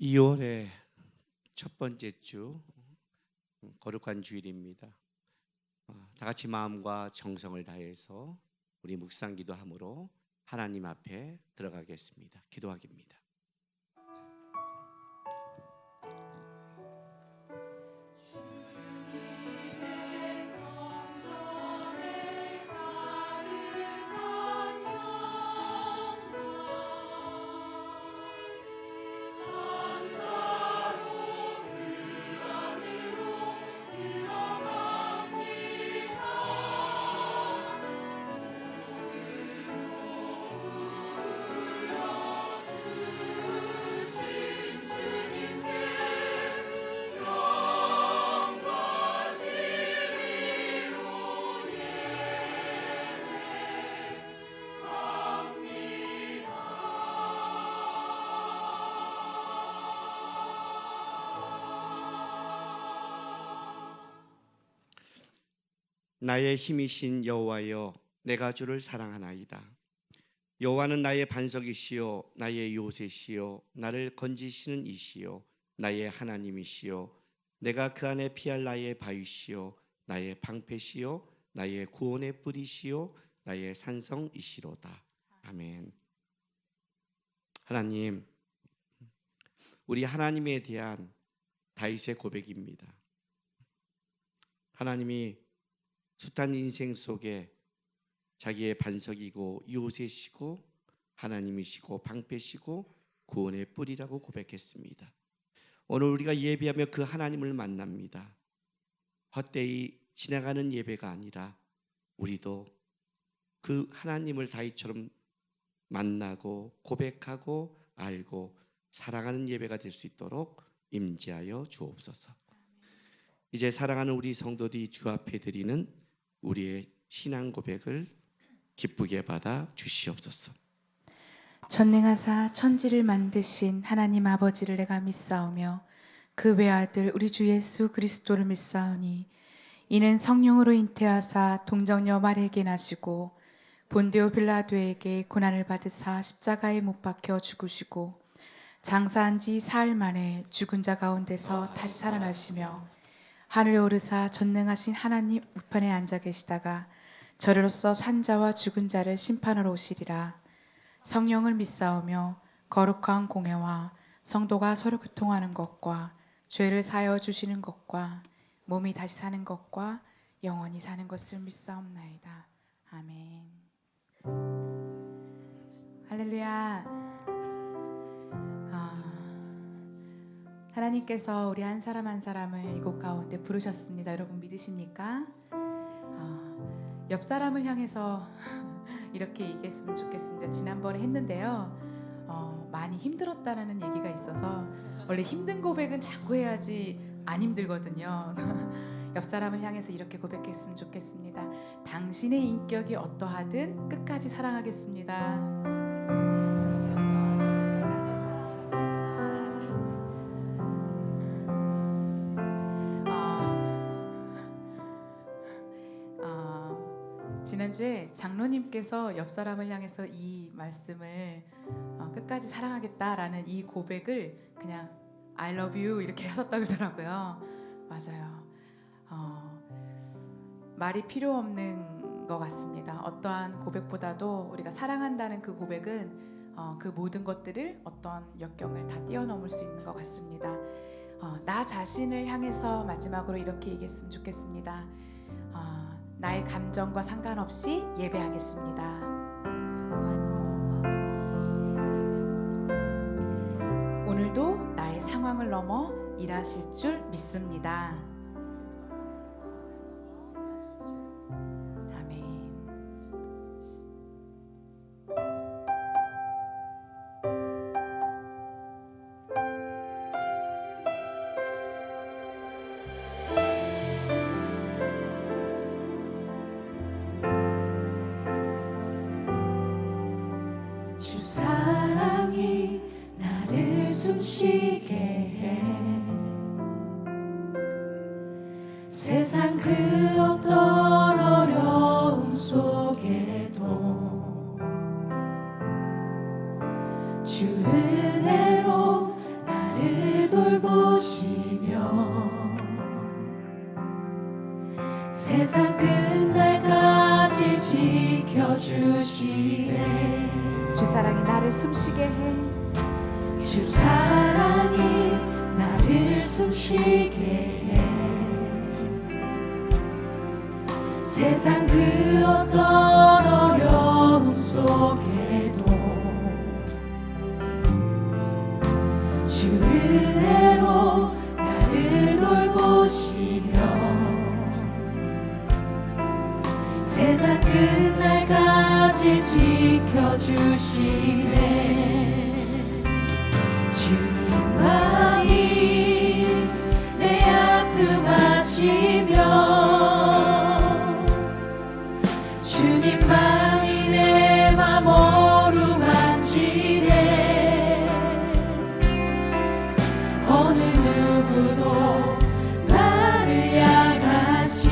2월의 첫 번째 주 거룩한 주일입니다. 다 같이 마음과 정성을 다해서 우리 묵상 기도함으로 하나님 앞에 들어가겠습니다. 기도하기입니다. 나의 힘이신 여호와여, 내가 주를 사랑하나이다. 여호와는 나의 반석이시요 나의 요새시요 나를 건지시는 이시요 나의 하나님이시요 내가 그 안에 피할 나의 바위시요 나의 방패시요 나의 구원의 뿌리시요 나의 산성이시로다. 아멘. 하나님, 우리 하나님에 대한 다윗의 고백입니다. 하나님이 숱한 인생 속에 자기의 반석이고 요새시고 하나님이시고 방패시고 구원의 뿌리라고 고백했습니다. 오늘 우리가 예배하며 그 하나님을 만납니다. 헛되이 지나가는 예배가 아니라 우리도 그 하나님을 다윗처럼 만나고 고백하고 알고 사랑하는 예배가 될 수 있도록 임재하여 주옵소서. 이제 사랑하는 우리 성도들이 주 앞에 드리는 우리의 신앙 고백을 기쁘게 받아 주시옵소서. 전능하사 천지를 만드신 하나님 아버지를 내가 믿사오며 그 외아들 우리 주 예수 그리스도를 믿사오니 이는 성령으로 잉태하사 동정녀 마리아에게 나시고 본디오 빌라도에게 고난을 받으사 십자가에 못 박혀 죽으시고 장사한 지 사흘 만에 죽은 자 가운데서 다시 살아나시며 하늘에 오르사 전능하신 하나님 우편에 앉아 계시다가 저리로서 산자와 죽은 자를 심판하러 오시리라. 성령을 믿사오며 거룩한 공회와 성도가 서로 교통하는 것과 죄를 사하여 주시는 것과 몸이 다시 사는 것과 영원히 사는 것을 믿사옵나이다. 아멘. 할렐루야. 하나님께서 우리 한 사람 한 사람을 이곳 가운데 부르셨습니다. 여러분 믿으십니까? 옆 사람을 향해서 이렇게 얘기했으면 좋겠습니다. 지난번에 했는데요. 많이 힘들었다라는 얘기가 있어서 원래 힘든 고백은 자꾸 해야지 안 힘들거든요. 옆 사람을 향해서 이렇게 고백했으면 좋겠습니다. 당신의 인격이 어떠하든 끝까지 사랑하겠습니다. 지난주에 장로님께서 옆 사람을 향해서 이 말씀을 끝까지 사랑하겠다라는 이 고백을 그냥 I love you 이렇게 하셨다고 그러더라고요. 맞아요. 말이 필요 없는 것 같습니다. 어떠한 고백보다도 우리가 사랑한다는 그 고백은 그 모든 것들을 어떤 역경을 다 뛰어넘을 수 있는 것 같습니다. 나 자신을 향해서 마지막으로 이렇게 얘기했으면 좋겠습니다. 나의 감정과 상관없이 예배하겠습니다. 오늘도 나의 상황을 넘어 일하실 줄 믿습니다. 아멘. 주 사랑이 나를 숨쉬게 해 세상 그 어떤 어려움 속에도 주 은혜로 나를 세상 끝날까지 지켜주시네. 주 사랑이 나를 숨쉬게 해. 주 사랑이 나를 숨쉬게 해. 세상 그 어떤 어려움 속에도 주 은혜로 나를 돌보시며 세상 끝날까지 지켜주시네. 주님만이 내 아픔 아시며 주님만이 내 맘 어루만지네. 어느 누구도 나를 향하시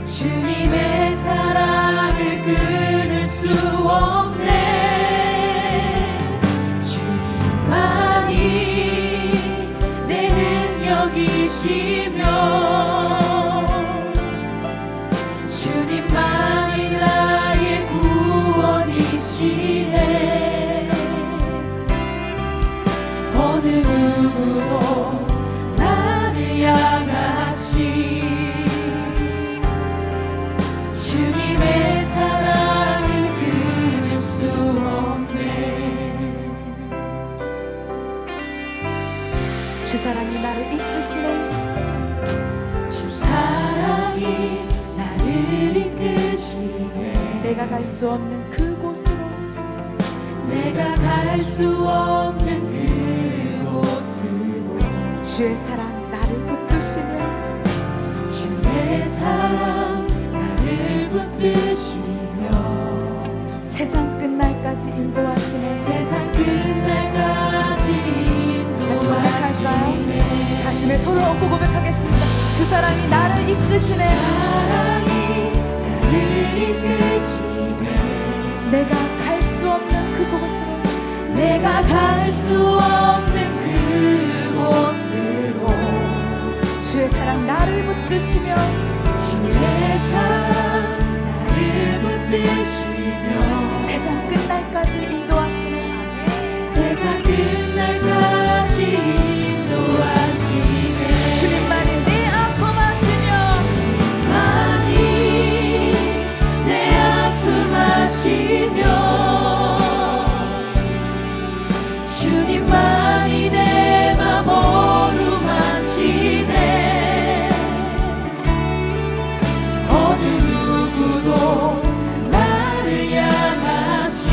주님의 사랑을 끊을 수 없네. 주님만이 내 능력이시며 주님만이 나의 구원이시네. 어느 누구도 나를 향하시 주님의 사랑을 끊을 수 없네. 주 사랑이 나를 이끄시네. 주 사랑이 나를 이끄시네. 내가 갈 수 없는 그곳으로, 내가 갈 수 없는 그곳으로 주의 사랑 나를 붙드시며 주의 사랑 나를 붙드시며 세상 끝날까지 인도하시네. 세상 끝날까지 다시 고백할까요? 인도하시네. 가슴에 손을 얹고 고백하겠습니다. 주 사랑이 나를 이끄시네. 사랑이 나를 이끄시네. 내가 갈 수 없는 그곳으로, 내가 갈 수 없는 그곳으로 주의 사랑 나를 붙드시며 주의 사랑 나를 붙드시며 세상 끝날까지 인도하시네. 세상 끝날까지 인도하시네. 주님만이 내 아픔 아시며 주님만이 내 아픔 아시며 주님만이 내 맘 어루만지네. 어느 누구도 나를 향하시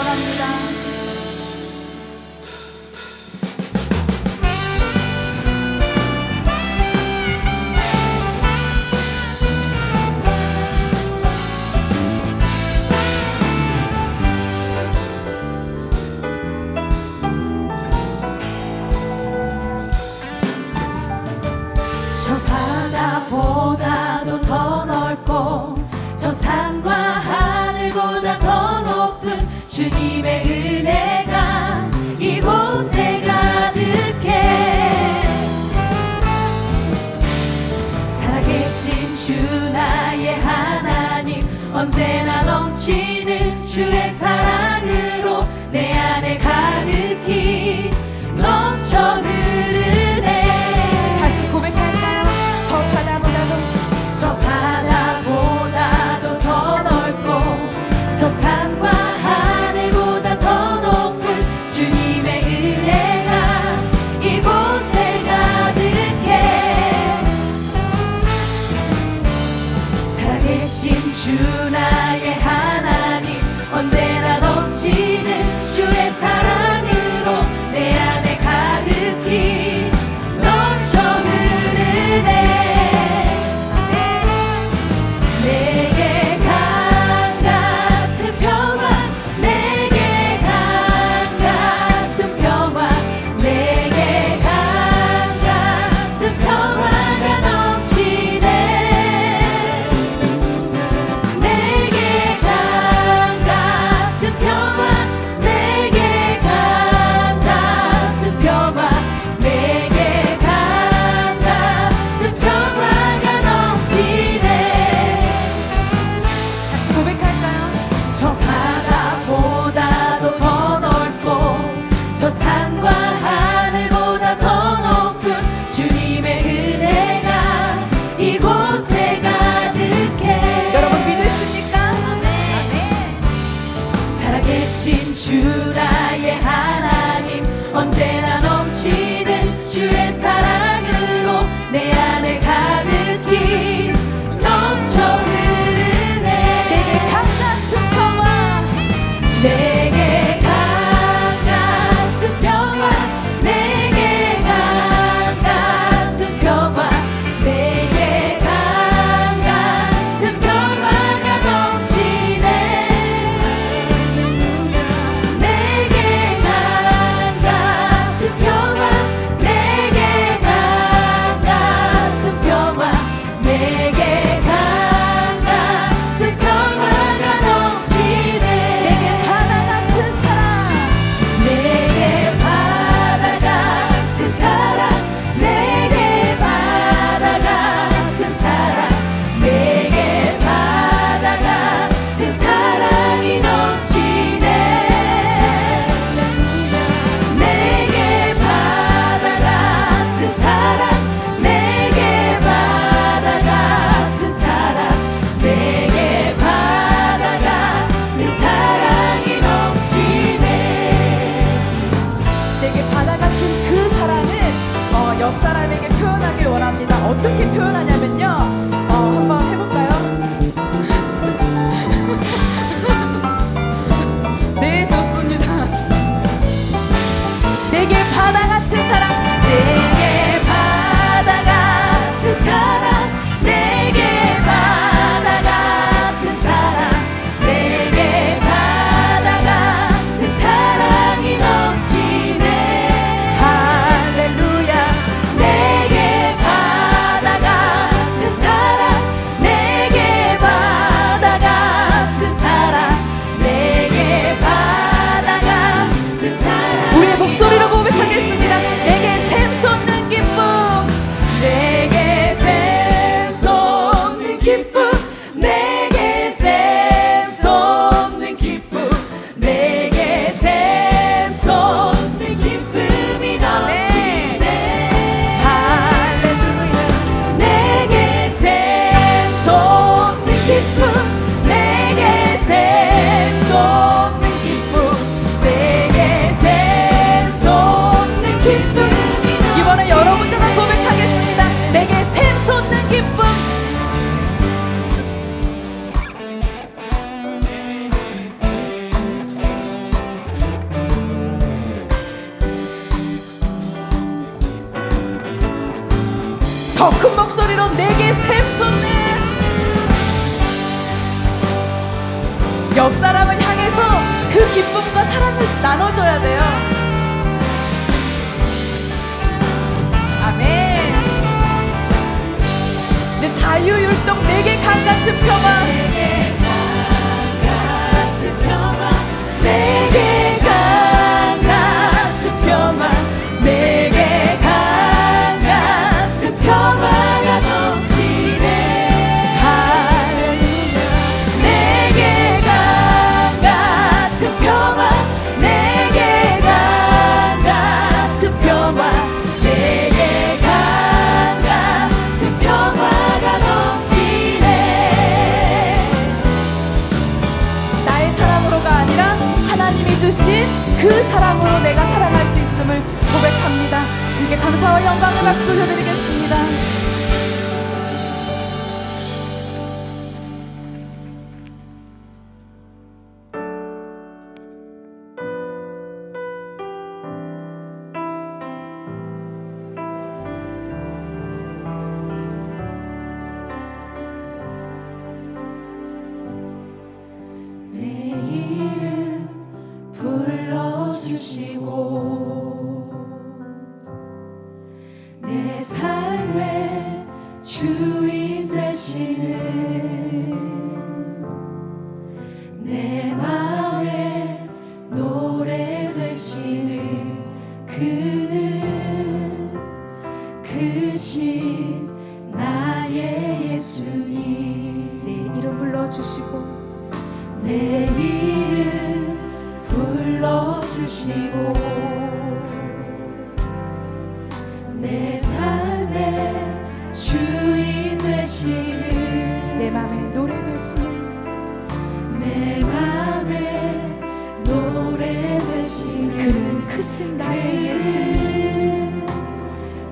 원합니다. 저 바다보다도 더 넓고 저 산과 하늘보다 더 높은 주님의 은혜가 이곳에 가득해. 살아계신 주 나의 하나님, 언제나 넘치는 주의 사랑으로 내 안에 가득히 넘쳐 흐르네. 다시 고백할까요? 저 바다보다도 더 넓고 저 산과 하늘보다 더 높은 주님의 은혜가 이곳에 가득해. 살아계신 주 나의 하나님, 언제나 넘치는 주의 사랑으로 내 안에 가득히 넘쳐 흐르네. 내게 강 같은 평화, 내게 강 같은 평화, 내게 강 같은 평화가 넘치네. 내게 강 같은 평화, 내게 강 같은 평화, 내게 강 같은 평화가 넘치네. 다시 고백할까요? 저 바다보다도 더 넓고 저 산과 하늘보다 더 높은 주님의 은혜가 이곳에 가득해. 여러분 믿으십니까? 살아계신 주 나의 하나님, 언제나 넘치는 주의 사랑으로 내 안에 가득히 넘쳐 흐르네. 내게 강 같은 평화, 내게 강 같은 평화, 내게 강 같은 평화, 내게 강 같은 평화가 넘치네. 내게 강 같은 평화, 내게 강 같은 평화, 내게 강 같은 평화가 넘치네. 내게 바다 같은 사랑, 내게 바다 같은 사랑, 내게 바다 같은 사랑, 내게 바다 같은 사랑이 넘치네. 내게 바다 같은 사랑, 내게 바다 같은 사랑, 내게 바다 같은 사랑이 넘치네. 내게 바다 같은 그 사랑을 옆 사람에게 표현하길 원합니다. 어떻게 표현하냐면요, 한번 해볼까요? 네, 좋습니다. 내게 바다 같은 사랑, 내게 바다 같은 사랑, 내게 바다 같은 사랑, 내게 바다 같은 사랑이 넘치네. 할렐루야. 내게 바다 같은 더 큰 목소리로 내게 샘솟네. 옆 사람을 향해서 그 기쁨과 사랑을 나눠줘야 돼요. 아멘. 이제 자유율동 내게 강 같은 평화, 내게 강 같은 평화, 내게 강 같은 평화, 내게 강 같은 평화가 넘치네. 할렐루야. 내게 강 같은 평화, 내게 강 같은 평화, 내게 강 같은 평화가 넘치네. 나의 사랑으로가 아니라 하나님이 주신 그 사랑으로 내가 살아갈 수 있음을 고백합니다. 주께 감사와 영광의 박수 올려드리겠습니다. 내 이름 불러주시고 내 삶의 주인 되시는 내 마음의 노래 되시는 그는 크신 나의 예수님. 내 이름 불러주시고 내 이름 불러주시고 내 삶의 주인 되시는 내 맘의 노래 되시는 내 맘의 노래 되시는 그는 크신 나의 예수님.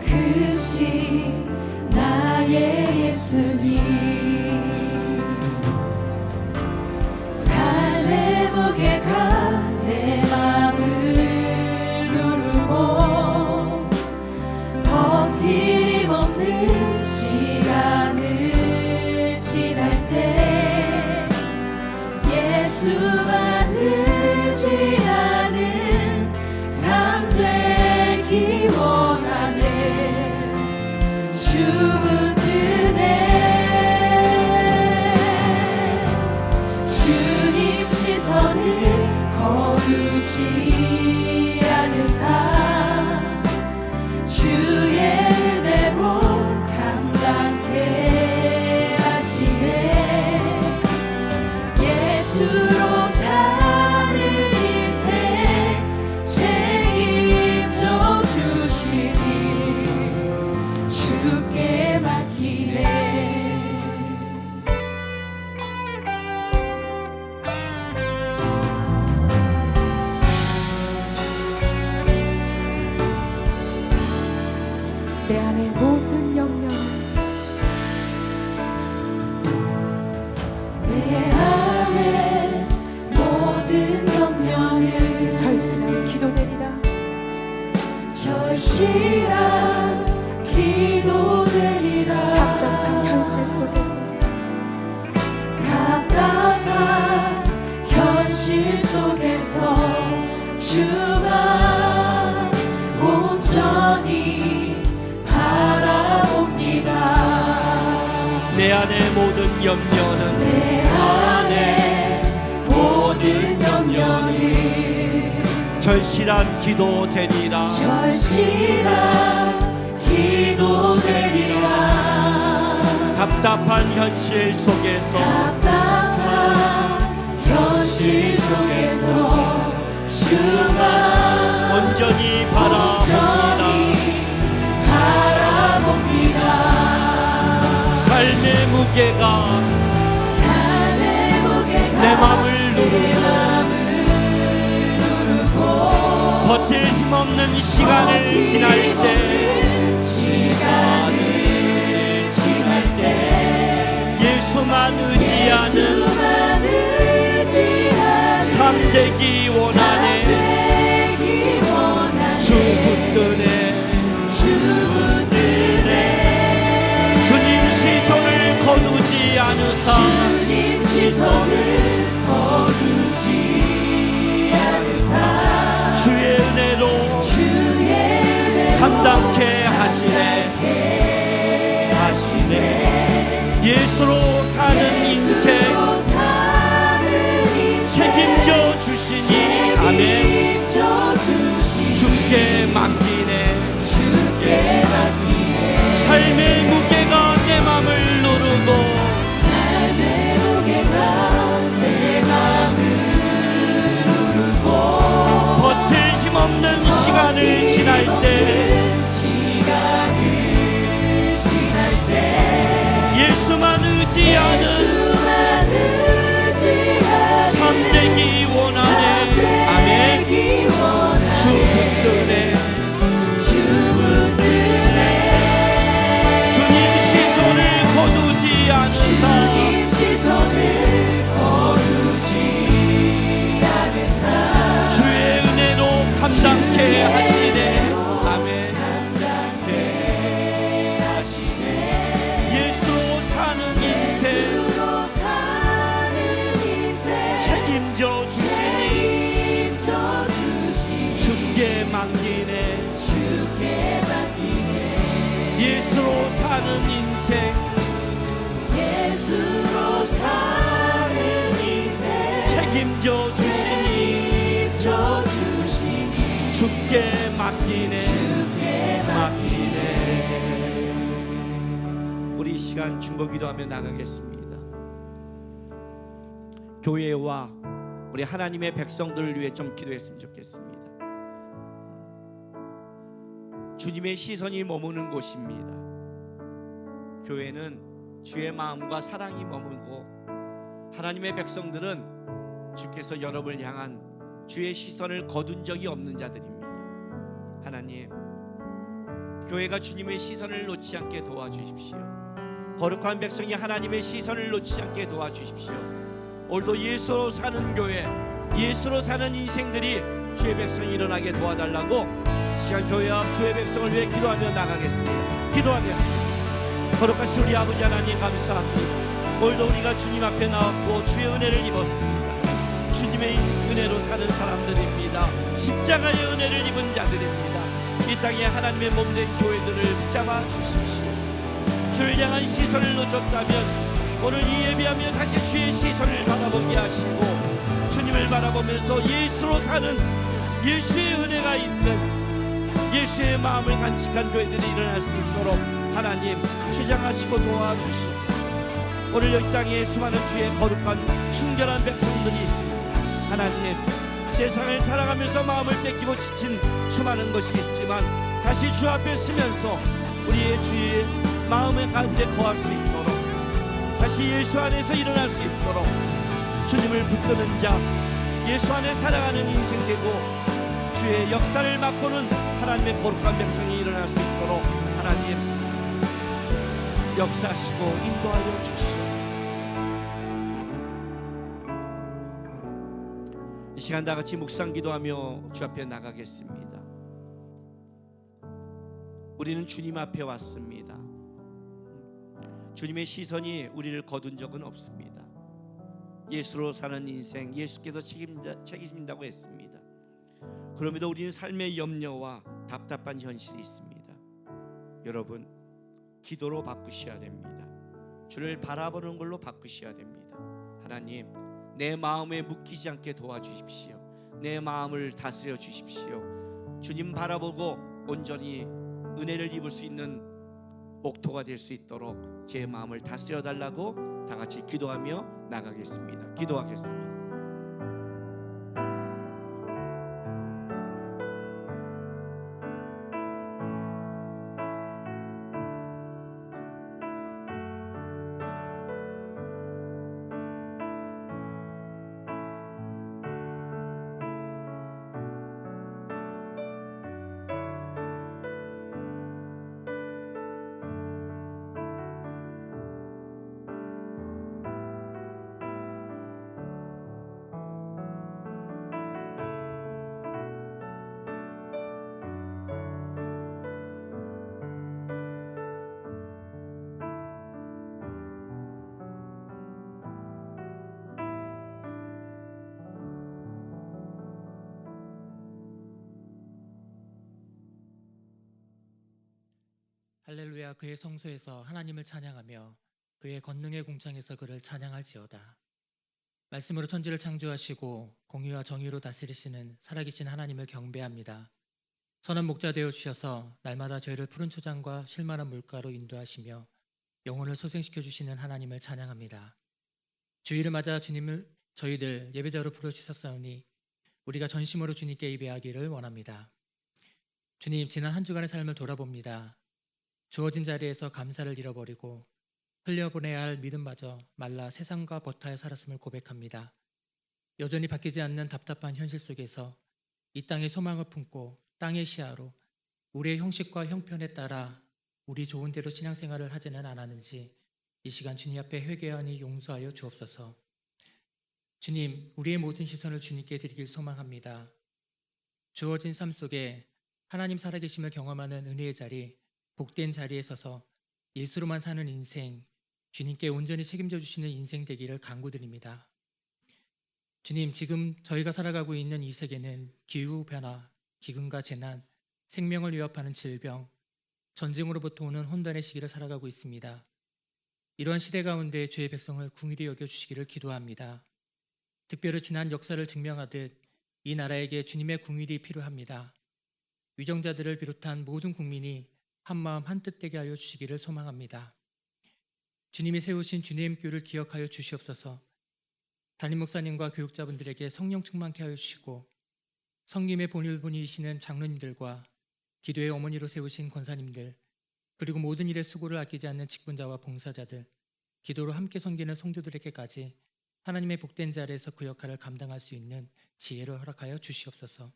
크신 나의 예수님. 삶의 무게가 내 맘을 누르고 버티림 없는 시간을 지날 때 예수만 의지하는 삶 되기 원하네. 주문드네. 주님 시선을 거두지 않은 삶 주의 은혜로 감당케 하시네. 예수로 사는 인생 책임져 주시니 주께 맡기네. 내 안의 모든 염려, 내 안의 모든 염려는 절실한 기도되리라. 절실한 기도되리라. 답답한 현실 속에서, 답답한 현실 속에서 주만 온전히 내 안의 모든 염려는 내 안의 모든 염려는 절실한 기도 되리라. 절실한 기도 되리라. 답답한 현실 속에서, 답답한 현실 속에서 주만 온전히 바라봅니다. 삶의 무게가 내 맘을 누르고 버틸 힘없는 시간을 지날 때 예수만 의지하는 삶 되기 원하네. 주 붙드네. 감당케 하시네 예수로 사는 인생 책임져 주시니 아멘 주께 맡기네 삶의 무게가 내 맘을 누르고 버틸 힘없는 시간을 지날 때 예수만 의지하는 삶 되기 원하네 아멘 주 붙드네 주님 시선을 거두지 않으사 주의 은혜로 감당케 하시네 아멘 예수로 사는 인생 책임져 주시니 주께 맡기네 예수로 사는 인생 책임져 주시니 주께 맡기네 우리 이 시간 중보기도하며 나가겠습니다. 교회와 우리 하나님의 백성들을 위해 좀 기도했으면 좋겠습니다. 주님의 시선이 머무는 곳입니다. 교회는 주의 마음과 사랑이 머물고 하나님의 백성들은 주께서 여러분을 향한 주의 시선을 거둔 적이 없는 자들입니다. 하나님, 교회가 주님의 시선을 놓지 않게 도와주십시오. 거룩한 백성이 하나님의 시선을 놓지 않게 도와주십시오. 오늘도 예수로 사는 교회, 예수로 사는 인생들이 주의 백성이 일어나게 도와달라고 시간 교회 앞 주의 백성을 위해 기도하며 나가겠습니다. 기도하겠습니다. 거룩하신 우리 아버지 하나님 감사합니다. 오늘도 우리가 주님 앞에 나왔고 주의 은혜를 입었습니다. 주님의 은혜로 사는 사람들입니다. 십자가의 은혜를 입은 자들입니다. 이 땅에 하나님의 몸된 교회들을 붙잡아 주십시오. 주를 향한 시선을 놓쳤다면 오늘 이 예배하며 다시 주의 시선을 바라보게 하시고 주님을 바라보면서 예수로 사는 예수의 은혜가 있는 예수의 마음을 간직한 교회들이 일어날 수 있도록 하나님 주장하시고 도와주시옵소서. 오늘 여기 땅에 수많은 주의 거룩한 순결한 백성들이 있습니다. 하나님, 세상을 살아가면서 마음을 뺏기고 지친 수많은 것이 있지만 다시 주 앞에 서면서 우리의 주의 마음의 가운데 거할 수 있도록 다시 예수 안에서 일어날 수 있도록 주님을 붙드는 자, 예수 안에 살아가는 인생 되고 주의 역사를 맛보는 하나님의 거룩한 백성이 일어날 수 있도록 하나님 역사하시고 인도하여 주시옵소서. 이 시간 다 같이 묵상 기도하며 주 앞에 나가겠습니다. 우리는 주님 앞에 왔습니다. 주님의 시선이 우리를 거둔 적은 없습니다. 예수로 사는 인생, 예수께서 책임진다고 했습니다. 그럼에도 우리는 삶의 염려와 답답한 현실이 있습니다. 여러분, 기도로 바꾸셔야 됩니다. 주를 바라보는 걸로 바꾸셔야 됩니다. 하나님, 내 마음에 묶이지 않게 도와주십시오. 내 마음을 다스려 주십시오. 주님 바라보고 온전히 은혜를 입을 수 있는 옥토가 될 수 있도록 제 마음을 다스려 달라고 다 같이 기도하며 나가겠습니다. 기도하겠습니다. 할렐루야. 그의 성소에서 하나님을 찬양하며 그의 권능의 궁창에서 그를 찬양할지어다. 말씀으로 천지를 창조하시고 공의와 정의로 다스리시는 살아계신 하나님을 경배합니다. 선한 목자 되어 주셔서 날마다 저희를 푸른 초장과 실만한 물가로 인도하시며 영혼을 소생시켜 주시는 하나님을 찬양합니다. 주일을 맞아 저희들 예배자로 부르주셨사오니 우리가 전심으로 주님께 예배하기를 원합니다. 주님, 지난 한 주간의 삶을 돌아봅니다. 주어진 자리에서 감사를 잃어버리고 흘려보내야 할 믿음마저 말라 세상과 버타에 살았음을 고백합니다. 여전히 바뀌지 않는 답답한 현실 속에서 이 땅의 소망을 품고 땅의 시야로 우리의 형식과 형편에 따라 우리 좋은 대로 신앙생활을 하지는 않았는지 이 시간 주님 앞에 회개하니 용서하여 주옵소서. 주님, 우리의 모든 시선을 주님께 드리길 소망합니다. 주어진 삶 속에 하나님 살아계심을 경험하는 은혜의 자리, 복된 자리에 서서 예수로만 사는 인생, 주님께 온전히 책임져 주시는 인생 되기를 간구드립니다. 주님, 지금 저희가 살아가고 있는 이 세계는 기후변화, 기근과 재난, 생명을 위협하는 질병, 전쟁으로부터 오는 혼돈의 시기를 살아가고 있습니다. 이러한 시대 가운데 주의 백성을 긍휼히 여겨주시기를 기도합니다. 특별히 지난 역사를 증명하듯 이 나라에게 주님의 긍휼이 필요합니다. 위정자들을 비롯한 모든 국민이 한마음 한뜻되게 하여 주시기를 소망합니다. 주님이 세우신 주님 교를 기억하여 주시옵소서. 담임 목사님과 교육자분들에게 성령 충만케 하여 주시고 성김의 본일본이시는 장로님들과 기도의 어머니로 세우신 권사님들, 그리고 모든 일에 수고를 아끼지 않는 직분자와 봉사자들, 기도로 함께 섬기는 성도들에게까지 하나님의 복된 자리에서 그 역할을 감당할 수 있는 지혜를 허락하여 주시옵소서.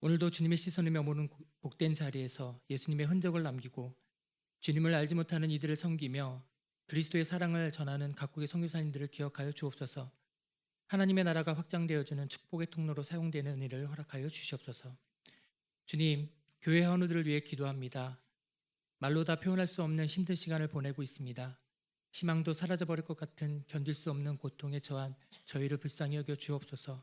오늘도 주님의 시선이 머무는 복된 자리에서 예수님의 흔적을 남기고 주님을 알지 못하는 이들을 섬기며 그리스도의 사랑을 전하는 각국의 선교사님들을 기억하여 주옵소서. 하나님의 나라가 확장되어지는 축복의 통로로 사용되는 은혜를 허락하여 주시옵소서. 주님, 교회 헌우들을 위해 기도합니다. 말로 다 표현할 수 없는 힘든 시간을 보내고 있습니다. 희망도 사라져버릴 것 같은 견딜 수 없는 고통에 처한 저희를 불쌍히 여겨 주옵소서.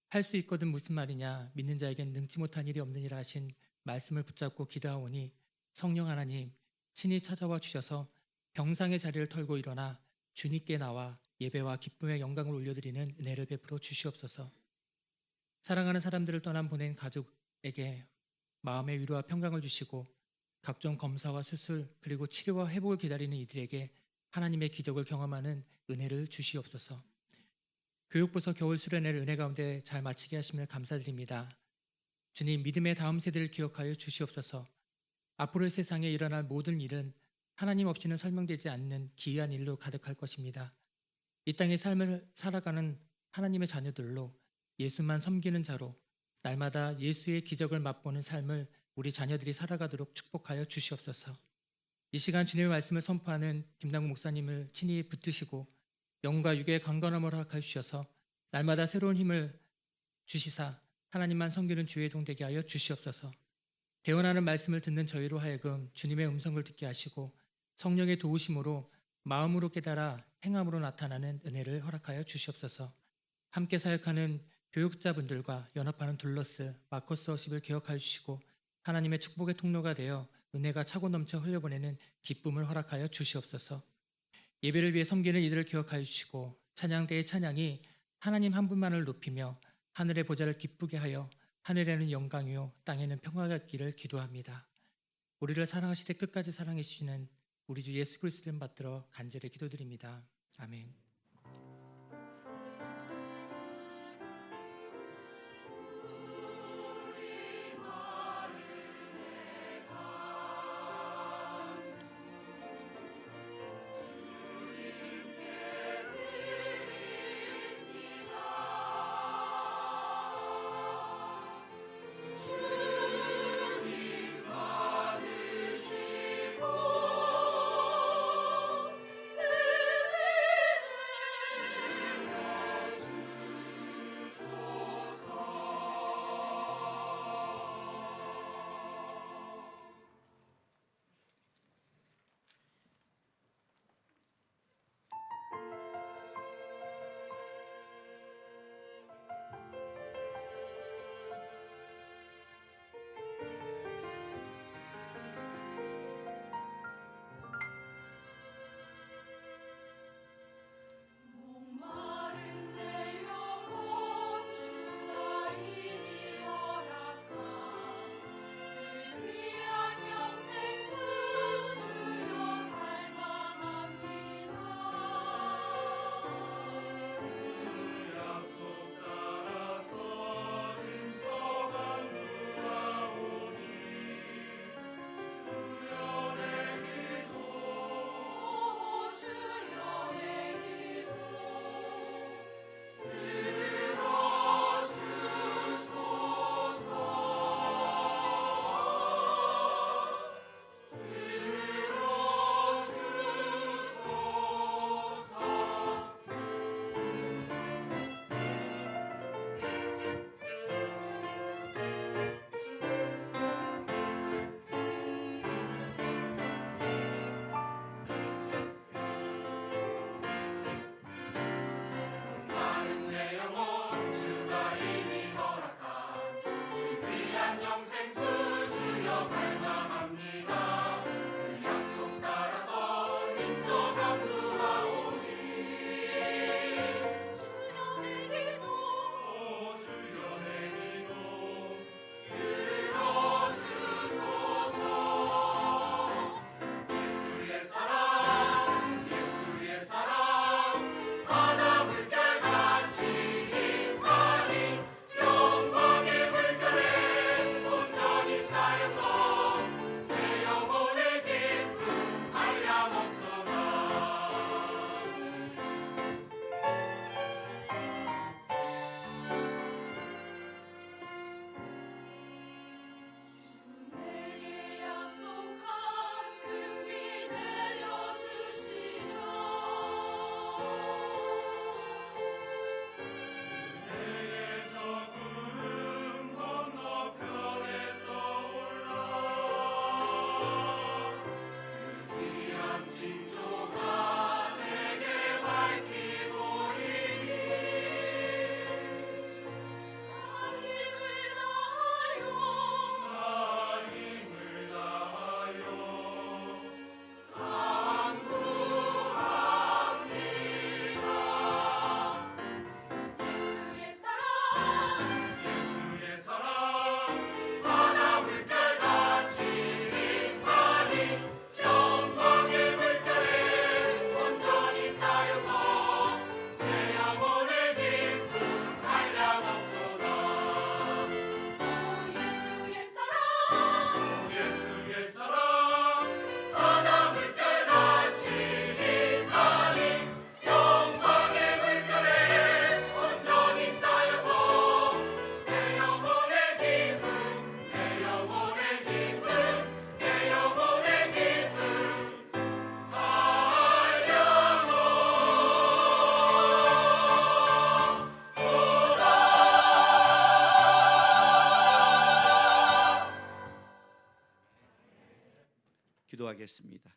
할 수 있거든 무슨 말이냐, 믿는 자에겐 능치 못한 일이 없느니라 하신 말씀을 붙잡고 기도하오니 성령 하나님 친히 찾아와 주셔서 병상의 자리를 털고 일어나 주님께 나와 예배와 기쁨의 영광을 올려드리는 은혜를 베풀어 주시옵소서. 사랑하는 사람들을 떠난 보낸 가족에게 마음의 위로와 평강을 주시고 각종 검사와 수술 그리고 치료와 회복을 기다리는 이들에게 하나님의 기적을 경험하는 은혜를 주시옵소서. 교육부서 겨울 수련회를 은혜 가운데 잘 마치게 하심을 감사드립니다. 주님, 믿음의 다음 세대를 기억하여 주시옵소서. 앞으로의 세상에 일어날 모든 일은 하나님 없이는 설명되지 않는 기이한 일로 가득할 것입니다. 이 땅의 삶을 살아가는 하나님의 자녀들로 예수만 섬기는 자로 날마다 예수의 기적을 맛보는 삶을 우리 자녀들이 살아가도록 축복하여 주시옵소서. 이 시간 주님의 말씀을 선포하는 김남국 목사님을 친히 붙드시고 영과 육의 강건함을 허락하여 주셔서 날마다 새로운 힘을 주시사 하나님만 섬기는 주의 종 되게 하여 주시옵소서. 대언하는 말씀을 듣는 저희로 하여금 주님의 음성을 듣게 하시고 성령의 도우심으로 마음으로 깨달아 행함으로 나타나는 은혜를 허락하여 주시옵소서. 함께 사역하는 교육자분들과 연합하는 둘러스 마커스 워십을 기억하여 주시고 하나님의 축복의 통로가 되어 은혜가 차고 넘쳐 흘려보내는 기쁨을 허락하여 주시옵소서. 예배를 위해 섬기는 이들을 기억하여 주시고 찬양대의 찬양이 하나님 한 분만을 높이며 하늘의 보좌를 기쁘게 하여 하늘에는 영광이요 땅에는 평화가 있기를 기도합니다. 우리를 사랑하시되 끝까지 사랑해 주시는 우리 주 예수 그리스도를 받들어 간절히 기도드립니다. 아멘. 기도하겠습니다.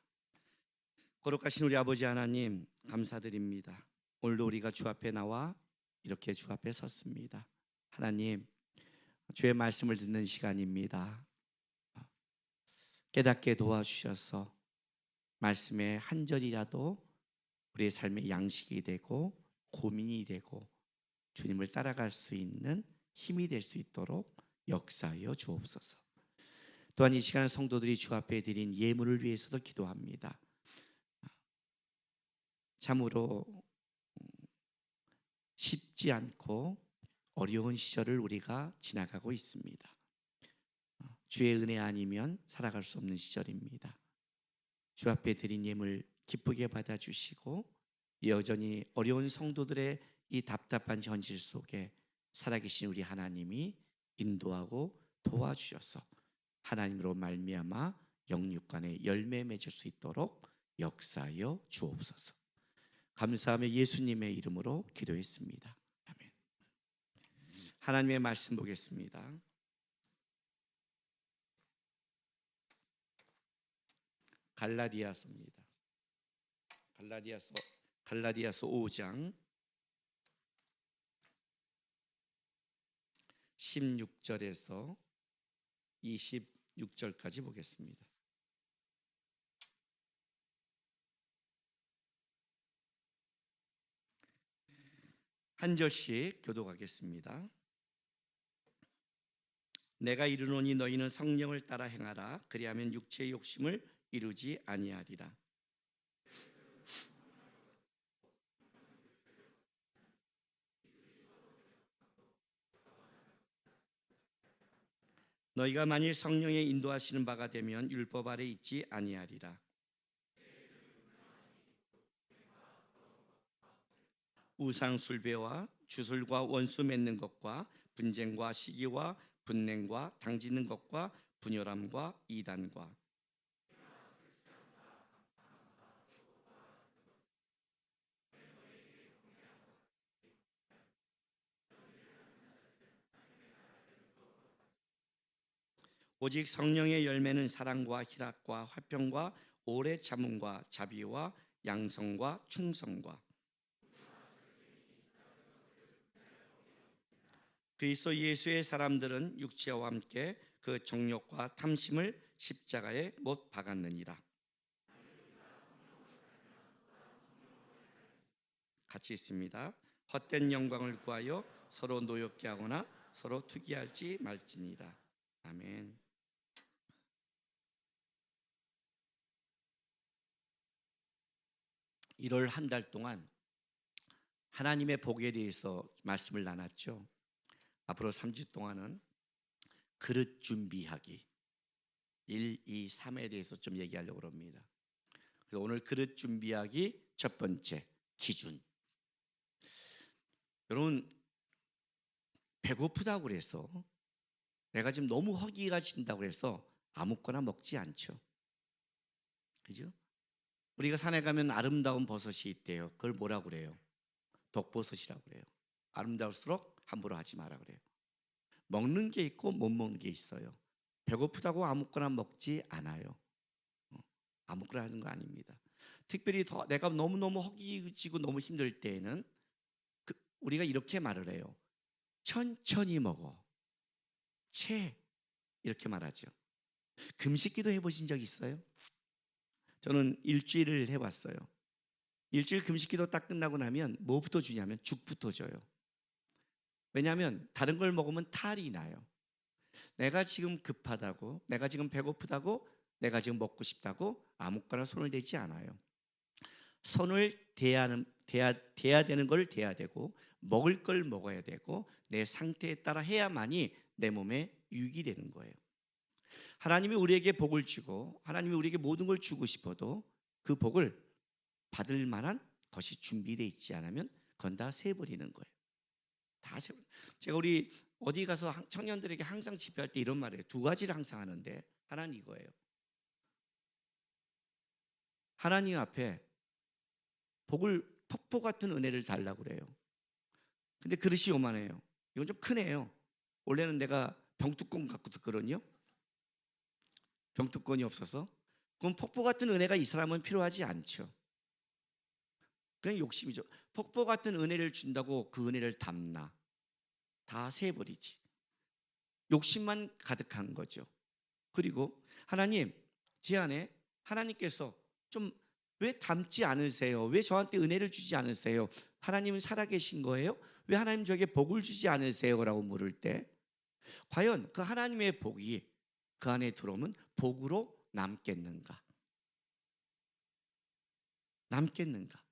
거룩하신 우리 아버지 하나님, 감사드립니다. 오늘도 우리가 주 앞에 나와 이렇게 주 앞에 섰습니다. 하나님, 주의 말씀을 듣는 시간입니다. 깨닫게 도와주셔서 말씀의 한 절이라도 우리의 삶의 양식이 되고 고민이 되고 주님을 따라갈 수 있는 힘이 될 수 있도록 역사하여 주옵소서. 또한 이 시간 성도들이 주 앞에 드린 예물을 위해서도 기도합니다. 참으로 쉽지 않고 어려운 시절을 우리가 지나가고 있습니다. 주의 은혜 아니면 살아갈 수 없는 시절입니다. 주 앞에 드린 예물 기쁘게 받아주시고 여전히 어려운 성도들의 이 답답한 현실 속에 살아계신 우리 하나님이 인도하고 도와주셔서 하나님으로 말미암아 영육간에 열매 맺을 수 있도록 역사하여 주옵소서. 감사하며 예수님의 이름으로 기도했습니다. 아멘. 하나님의 말씀 보겠습니다. 갈라디아서입니다. 갈라디아서 5장 16절에서 26절까지 보겠습니다. 한 절씩 교독하겠습니다. 내가 이르노니 너희는 성령을 따라 행하라. 그리하면 육체의 욕심을 이루지 아니하리라. 너희가 만일 성령의 인도하시는 바가 되면 율법 아래 있지 아니하리라. 우상 숭배와 주술과 원수 맺는 것과 분쟁과 시기와 분냉과 당짓는 것과 분열함과 이단과 오직 성령의 열매는 사랑과 희락과 화평과 오래 참음과 자비와 양성과 충성과 그리스도 예수의 사람들은 육체와 함께 그 정욕과 탐심을 십자가에 못 박았느니라. 같이 있습니다. 헛된 영광을 구하여 서로 노엽게 하거나 서로 투기할지 말지니라. 아멘. (1월) 한 달 동안 하나님의 복에 대해서 말씀을 나눴죠. 앞으로 3주 동안은 그릇 준비하기 1, 2, 3에 대해서 좀 얘기하려고 합니다. 그래서 오늘 그릇 준비하기 첫 번째 기준. 여러분, 배고프다고 그래서 내가 지금 너무 허기가 진다고 그래서 아무거나 먹지 않죠. 그죠? 우리가 산에 가면 아름다운 버섯이 있대요. 그걸 뭐라고 그래요? 독버섯이라고 그래요. 아름다울수록 함부로 하지 마라 그래요. 먹는 게 있고 못 먹는 게 있어요. 배고프다고 아무거나 먹지 않아요. 아무거나 하는 거 아닙니다. 특별히 더 내가 너무너무 허기지고 너무 힘들 때에는 우리가 이렇게 말을 해요. 천천히 먹어. 이렇게 말하죠. 금식기도 해보신 적 있어요? 저는 일주일을 해봤어요. 일주일 금식기도 딱 끝나고 나면 뭐부터 주냐면 죽부터 줘요. 왜냐하면 다른 걸 먹으면 탈이 나요. 내가 지금 급하다고, 내가 지금 배고프다고, 내가 지금 먹고 싶다고 아무거나 손을 대지 않아요. 손을 대야 되는 걸 대야 되고, 먹을 걸 먹어야 되고, 내 상태에 따라 해야만이 내 몸에 유익이 되는 거예요. 하나님이 우리에게 복을 주고 하나님이 우리에게 모든 걸 주고 싶어도 그 복을 받을 만한 것이 준비되어 있지 않으면 그건 다 세버리는 거예요. 다 세버. 제가 우리 어디 가서 청년들에게 항상 집회할 때 이런 말을 해요. 두 가지를 항상 하는데 하나는 이거예요. 하나님 앞에 복을, 폭포 같은 은혜를 달라고 그래요. 근데 그릇이 요만해요. 이건 좀 크네요. 원래는 내가 병뚜껑 갖고 듣거든요. 병뚜껑이 없어서 그럼 폭포 같은 은혜가 이 사람은 필요하지 않죠. 그냥 욕심이죠. 폭포 같은 은혜를 준다고 그 은혜를 담나? 다 세버리지. 욕심만 가득한 거죠. 그리고 하나님, 제 안에 하나님께서 좀 왜 담지 않으세요? 왜 저한테 은혜를 주지 않으세요? 하나님은 살아계신 거예요? 왜 하나님 저에게 복을 주지 않으세요? 라고 물을 때 과연 그 하나님의 복이 그 안에 들어오면 복으로 남겠는가? 남겠는가?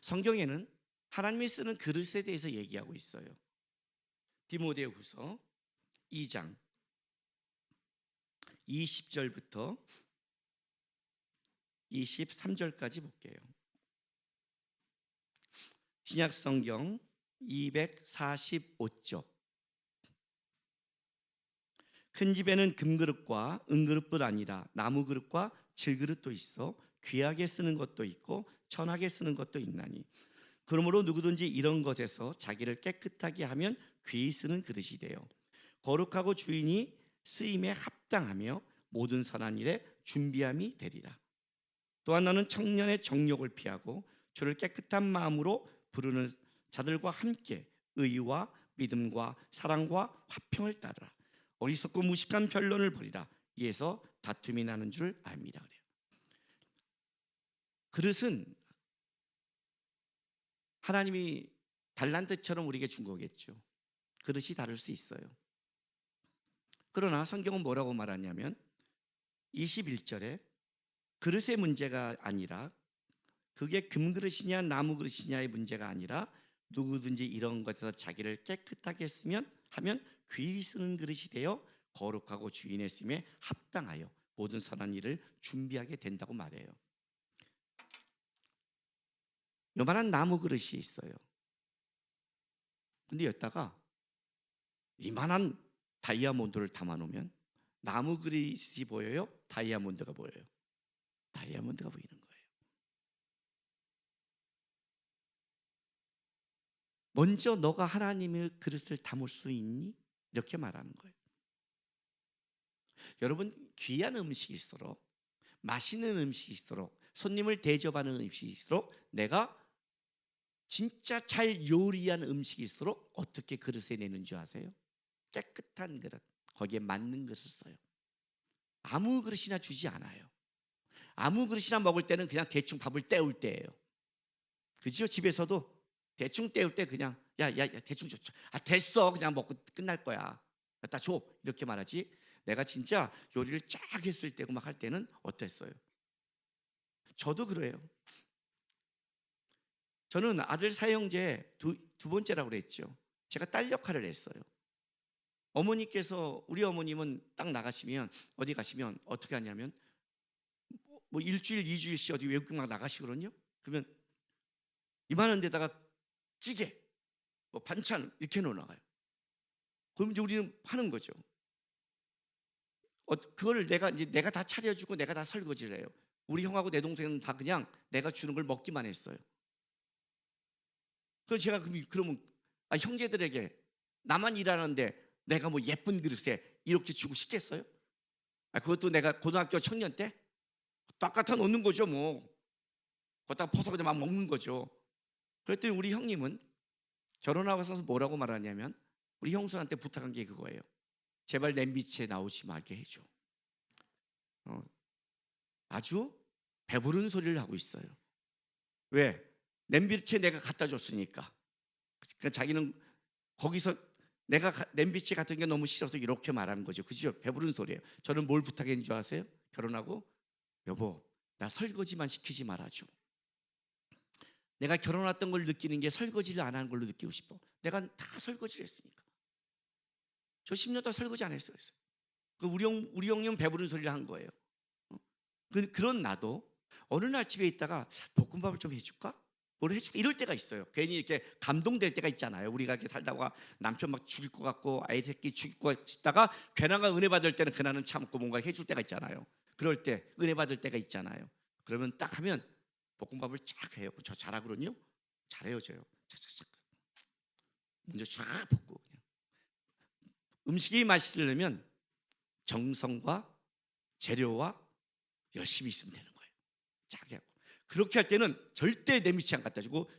성경에는 하나님이 쓰는 그릇에 대해서 얘기하고 있어요. 디모데후서 2장 20절부터 23절까지 볼게요. 신약 성경 245쪽. 큰 집에는 금그릇과 은그릇뿐 아니라 나무그릇과 질그릇도 있어 귀하게 쓰는 것도 있고 천하게 쓰는 것도 있나니 그러므로 누구든지 이런 것에서 자기를 깨끗하게 하면 귀히 쓰는 그릇이 되어 거룩하고 주인이 쓰임에 합당하며 모든 선한 일에 준비함이 되리라. 또한 너는 청년의 정욕을 피하고 주를 깨끗한 마음으로 부르는 자들과 함께 의와 믿음과 사랑과 화평을 따르라. 어리석고 무식한 변론을 버리라. 이에서 다툼이 나는 줄 압니다. 그래요. 그릇은 하나님이 달란트처럼 우리에게 준 거겠죠. 그릇이 다를 수 있어요. 그러나 성경은 뭐라고 말하냐면 21절에 그릇의 문제가 아니라 그게 금그릇이냐 나무그릇이냐의 문제가 아니라 누구든지 이런 것에서 자기를 깨끗하게 하면 귀히 쓰는 그릇이 되어 거룩하고 주인의 쓰임에 합당하여 모든 선한 일을 준비하게 된다고 말해요. 요만한 나무 그릇이 있어요. 근데 여기다가 이만한 다이아몬드를 담아놓으면 나무 그릇이 보여요? 다이아몬드가 보여요? 다이아몬드가 보이는 거예요. 먼저 너가 하나님의 그릇을 담을 수 있니? 이렇게 말하는 거예요. 여러분, 귀한 음식일수록 맛있는 음식일수록 손님을 대접하는 음식일수록 내가 진짜 잘 요리한 음식일수록 어떻게 그릇에 내는 줄 아세요? 깨끗한 그릇, 거기에 맞는 그릇을 써요. 아무 그릇이나 주지 않아요. 아무 그릇이나 먹을 때는 그냥 대충 밥을 때울 때예요. 그죠? 집에서도 대충 때울 때 그냥 야 대충 줘. 아 됐어, 그냥 먹고 끝날 거야. 갖다 줘, 이렇게 말하지. 내가 진짜 요리를 쫙 했을 때고 막 할 때는 어땠어요? 저도 그래요. 저는 아들 사형제 두 번째라고 그랬죠. 제가 딸 역할을 했어요. 어머니께서, 우리 어머님은 딱 나가시면, 어디 가시면 어떻게 하냐면 뭐 일주일, 2주일씩 어디 외국 막 나가시거든요. 그러면 이만한 데다가 찌개, 뭐 반찬 이렇게 넣어 나가요. 그럼 이제 우리는 하는 거죠. 그걸 내가 다 차려주고 내가 다 설거지를 해요. 우리 형하고 내 동생은 다 그냥 내가 주는 걸 먹기만 했어요. 그래서 제가 그러면 형제들에게 나만 일하는데 내가 뭐 예쁜 그릇에 이렇게 주고 싶겠어요? 그것도 내가 고등학교 청년 때 딱 갖다 놓는 거죠. 뭐 거기다가 퍼서 그냥 막 먹는 거죠. 그랬더니 우리 형님은 결혼하고 나서 뭐라고 말하냐면, 우리 형수한테 부탁한 게 그거예요. 제발 냄비채 나오지 말게 해줘. 아주 배부른 소리를 하고 있어요. 왜? 냄비채 내가 갖다 줬으니까. 그러니까 자기는 거기서 내가 냄비채 같은 게 너무 싫어서 이렇게 말하는 거죠. 그죠? 배부른 소리예요. 저는 뭘 부탁했는 줄 아세요? 결혼하고, 여보, 나 설거지만 시키지 말아줘. 내가 결혼했던 걸 느끼는 게 설거지를 안 하는 걸로 느끼고 싶어. 내가 다 설거지를 했으니까. 저 10년 동안 설거지 안 했어요. 우리 형님 배부른 소리를 한 거예요. 그런 나도 어느 날 집에 있다가 볶음밥을 좀 해줄까? 뭘 해줄까? 이럴 때가 있어요. 괜히 이렇게 감동될 때가 있잖아요. 우리가 이렇게 살다가 남편 막 죽일 것 같고 아이 새끼 죽일 것 싶다가 괜한가 은혜 받을 때는 그날은 참고 뭔가 해줄 때가 있잖아요. 그럴 때 은혜 받을 때가 있잖아요. 그러면 딱 하면 볶음밥을 쫙 해요. 저 잘하거든요. 잘해요, 저요. 착착착. 먼저 쫙 볶고. 그냥. 음식이 맛있으려면 정성과 재료와 열심히 있으면 되는 거예요. 짜게 하고. 그렇게 할 때는 절대 내 밑이 안 갖다 주고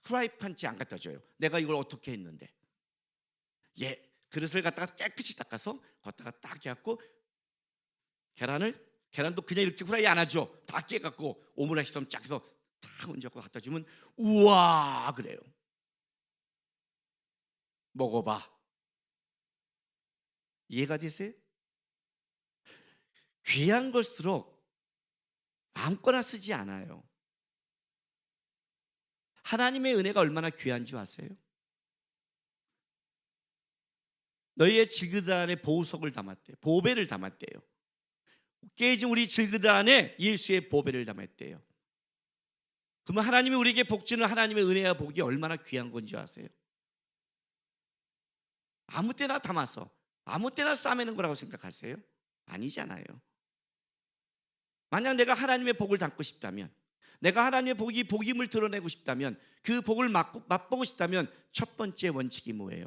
프라이팬째 안 갖다 줘요. 내가 이걸 어떻게 했는데. 예, 그릇을 갖다가 깨끗이 닦아서 걷다가 딱 해갖고 계란도 그냥 이렇게 후라이에 안 하죠. 다 깨갖고 오므라이스처럼 쫙 해서 다 얹어갖고 갖다 주면 우와 그래요. 먹어봐. 이해가 되세요? 귀한 걸수록 아무거나 쓰지 않아요. 하나님의 은혜가 얼마나 귀한 줄 아세요? 너희의 질그릇 안에 보석을 담았대요. 보배를 담았대요. 깨진 우리 질그릇 안에 예수의 보배를 담았대요. 그러면 하나님이 우리에게 복 주는 하나님의 은혜와 복이 얼마나 귀한 건지 아세요? 아무 때나 담아서 아무 때나 싸매는 거라고 생각하세요? 아니잖아요. 만약 내가 하나님의 복을 담고 싶다면, 내가 하나님의 복임을 드러내고 싶다면, 그 복을 맛보고 싶다면 첫 번째 원칙이 뭐예요?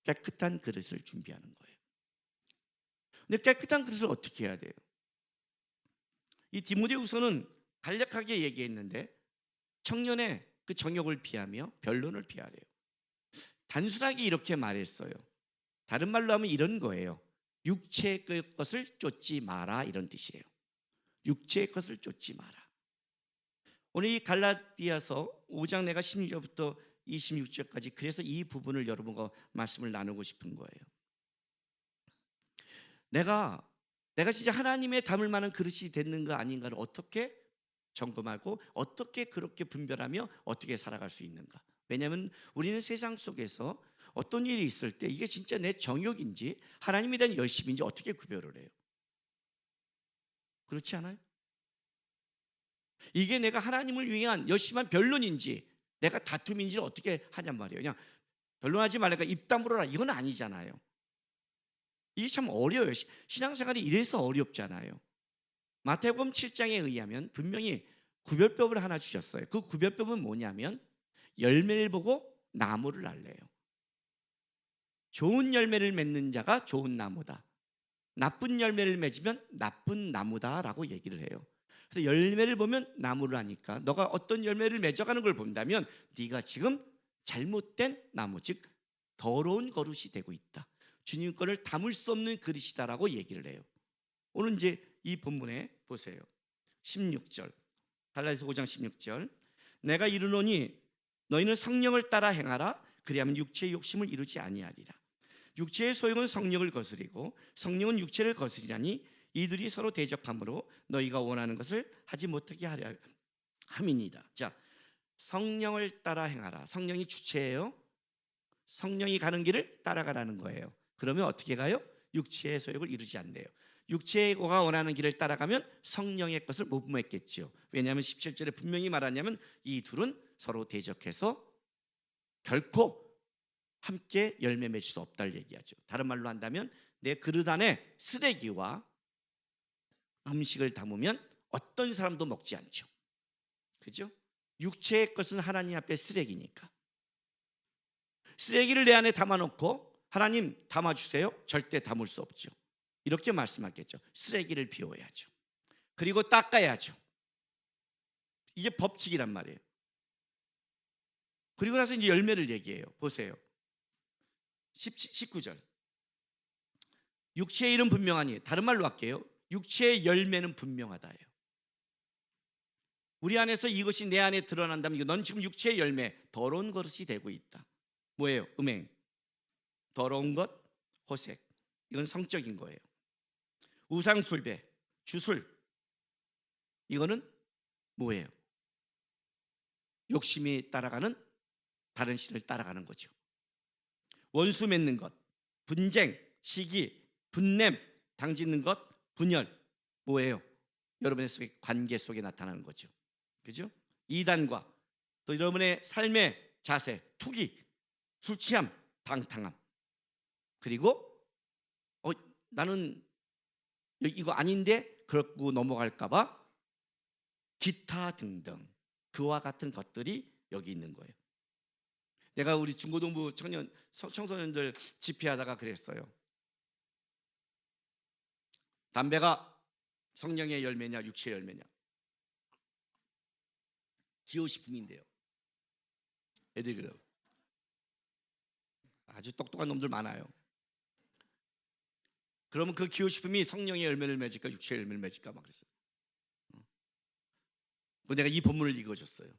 깨끗한 그릇을 준비하는 거예요. 근데 깨끗한 그릇을 어떻게 해야 돼요? 이 디모데후서는 간략하게 얘기했는데 청년의 그 정욕을 피하며 변론을 피하래요. 단순하게 이렇게 말했어요. 다른 말로 하면 이런 거예요. 육체의 것을 쫓지 마라, 이런 뜻이에요. 육체의 것을 쫓지 마라. 오늘 이 갈라디아서 5장 내가 16절부터 26절까지 그래서 이 부분을 여러분과 말씀을 나누고 싶은 거예요. 내가 진짜 하나님의 담을 만한 그릇이 됐는가 아닌가를 어떻게 점검하고 어떻게 그렇게 분별하며 어떻게 살아갈 수 있는가. 왜냐하면 우리는 세상 속에서 어떤 일이 있을 때 이게 진짜 내 정욕인지 하나님에 대한 열심인지 어떻게 구별을 해요? 그렇지 않아요? 이게 내가 하나님을 위한 열심한 변론인지 내가 다툼인지를 어떻게 하냔 말이에요. 그냥 변론하지 말라니까 입 다물어라, 이건 아니잖아요. 이게 참 어려워요. 신앙생활이 이래서 어렵잖아요. 마태복음 7장에 의하면 분명히 구별법을 하나 주셨어요. 그 구별법은 뭐냐면 열매를 보고 나무를 알래요. 좋은 열매를 맺는 자가 좋은 나무다, 나쁜 열매를 맺으면 나쁜 나무다라고 얘기를 해요. 그래서 열매를 보면 나무를 아니까 너가 어떤 열매를 맺어가는 걸 본다면 네가 지금 잘못된 나무, 즉 더러운 거룩이 되고 있다, 주님 거를 담을 수 없는 그릇이다라고 얘기를 해요. 오늘 이제 이 본문에 보세요. 16절, 갈라디아서 5장 16절. 내가 이르노니 너희는 성령을 따라 행하라. 그리하면 육체의 욕심을 이루지 아니하리라. 육체의 소욕은 성령을 거스리고 성령은 육체를 거스리라니 이들이 서로 대적함으로 너희가 원하는 것을 하지 못하게 하려 함이니이다. 자, 성령을 따라 행하라. 성령이 주체예요. 성령이 가는 길을 따라가라는 거예요. 그러면 어떻게 가요? 육체의 소욕을 이루지 않네요. 육체가 원하는 길을 따라가면 성령의 것을 못 맺겠죠. 왜냐하면 17절에 분명히 말하냐면 이 둘은 서로 대적해서 결코 함께 열매 맺을 수 없다를 얘기하죠. 다른 말로 한다면 내 그릇 안에 쓰레기와 음식을 담으면 어떤 사람도 먹지 않죠. 그죠? 육체의 것은 하나님 앞에 쓰레기니까. 쓰레기를 내 안에 담아놓고 하나님 담아주세요, 절대 담을 수 없죠. 이렇게 말씀하겠죠. 쓰레기를 비워야죠. 그리고 닦아야죠. 이게 법칙이란 말이에요. 그리고 나서 이제 열매를 얘기해요. 보세요. 19절. 육체의 일은 분명하니, 다른 말로 할게요. 육체의 열매는 분명하다예요. 우리 안에서 이것이 내 안에 드러난다면 넌 지금 육체의 열매, 더러운 것이 되고 있다. 뭐예요? 음행, 더러운 것, 호색. 이건 성적인 거예요. 우상숭배, 주술, 이거는 뭐예요? 욕심이 따라가는, 다른 신을 따라가는 거죠. 원수 맺는 것, 분쟁, 시기, 분냄, 당짓는 것, 분열, 뭐예요? 여러분의 속에 관계 속에 나타나는 거죠. 그죠? 이단과 또 여러분의 삶의 자세, 투기, 술 취함, 방탕함, 그리고 나는 이거 아닌데 그러고 넘어갈까 봐 기타 등등 그와 같은 것들이 여기 있는 거예요. 내가 우리 중고등부 청소년들 집회하다가 그랬어요. 담배가 성령의 열매냐 육체의 열매냐? 기호식품인데요. 애들이 그래요. 아주 똑똑한 놈들 많아요. 그러면 그 기호식품이 성령의 열매를 맺을까 육체의 열매를 맺을까 막 그랬어요. 내가 이 본문을 읽어줬어요.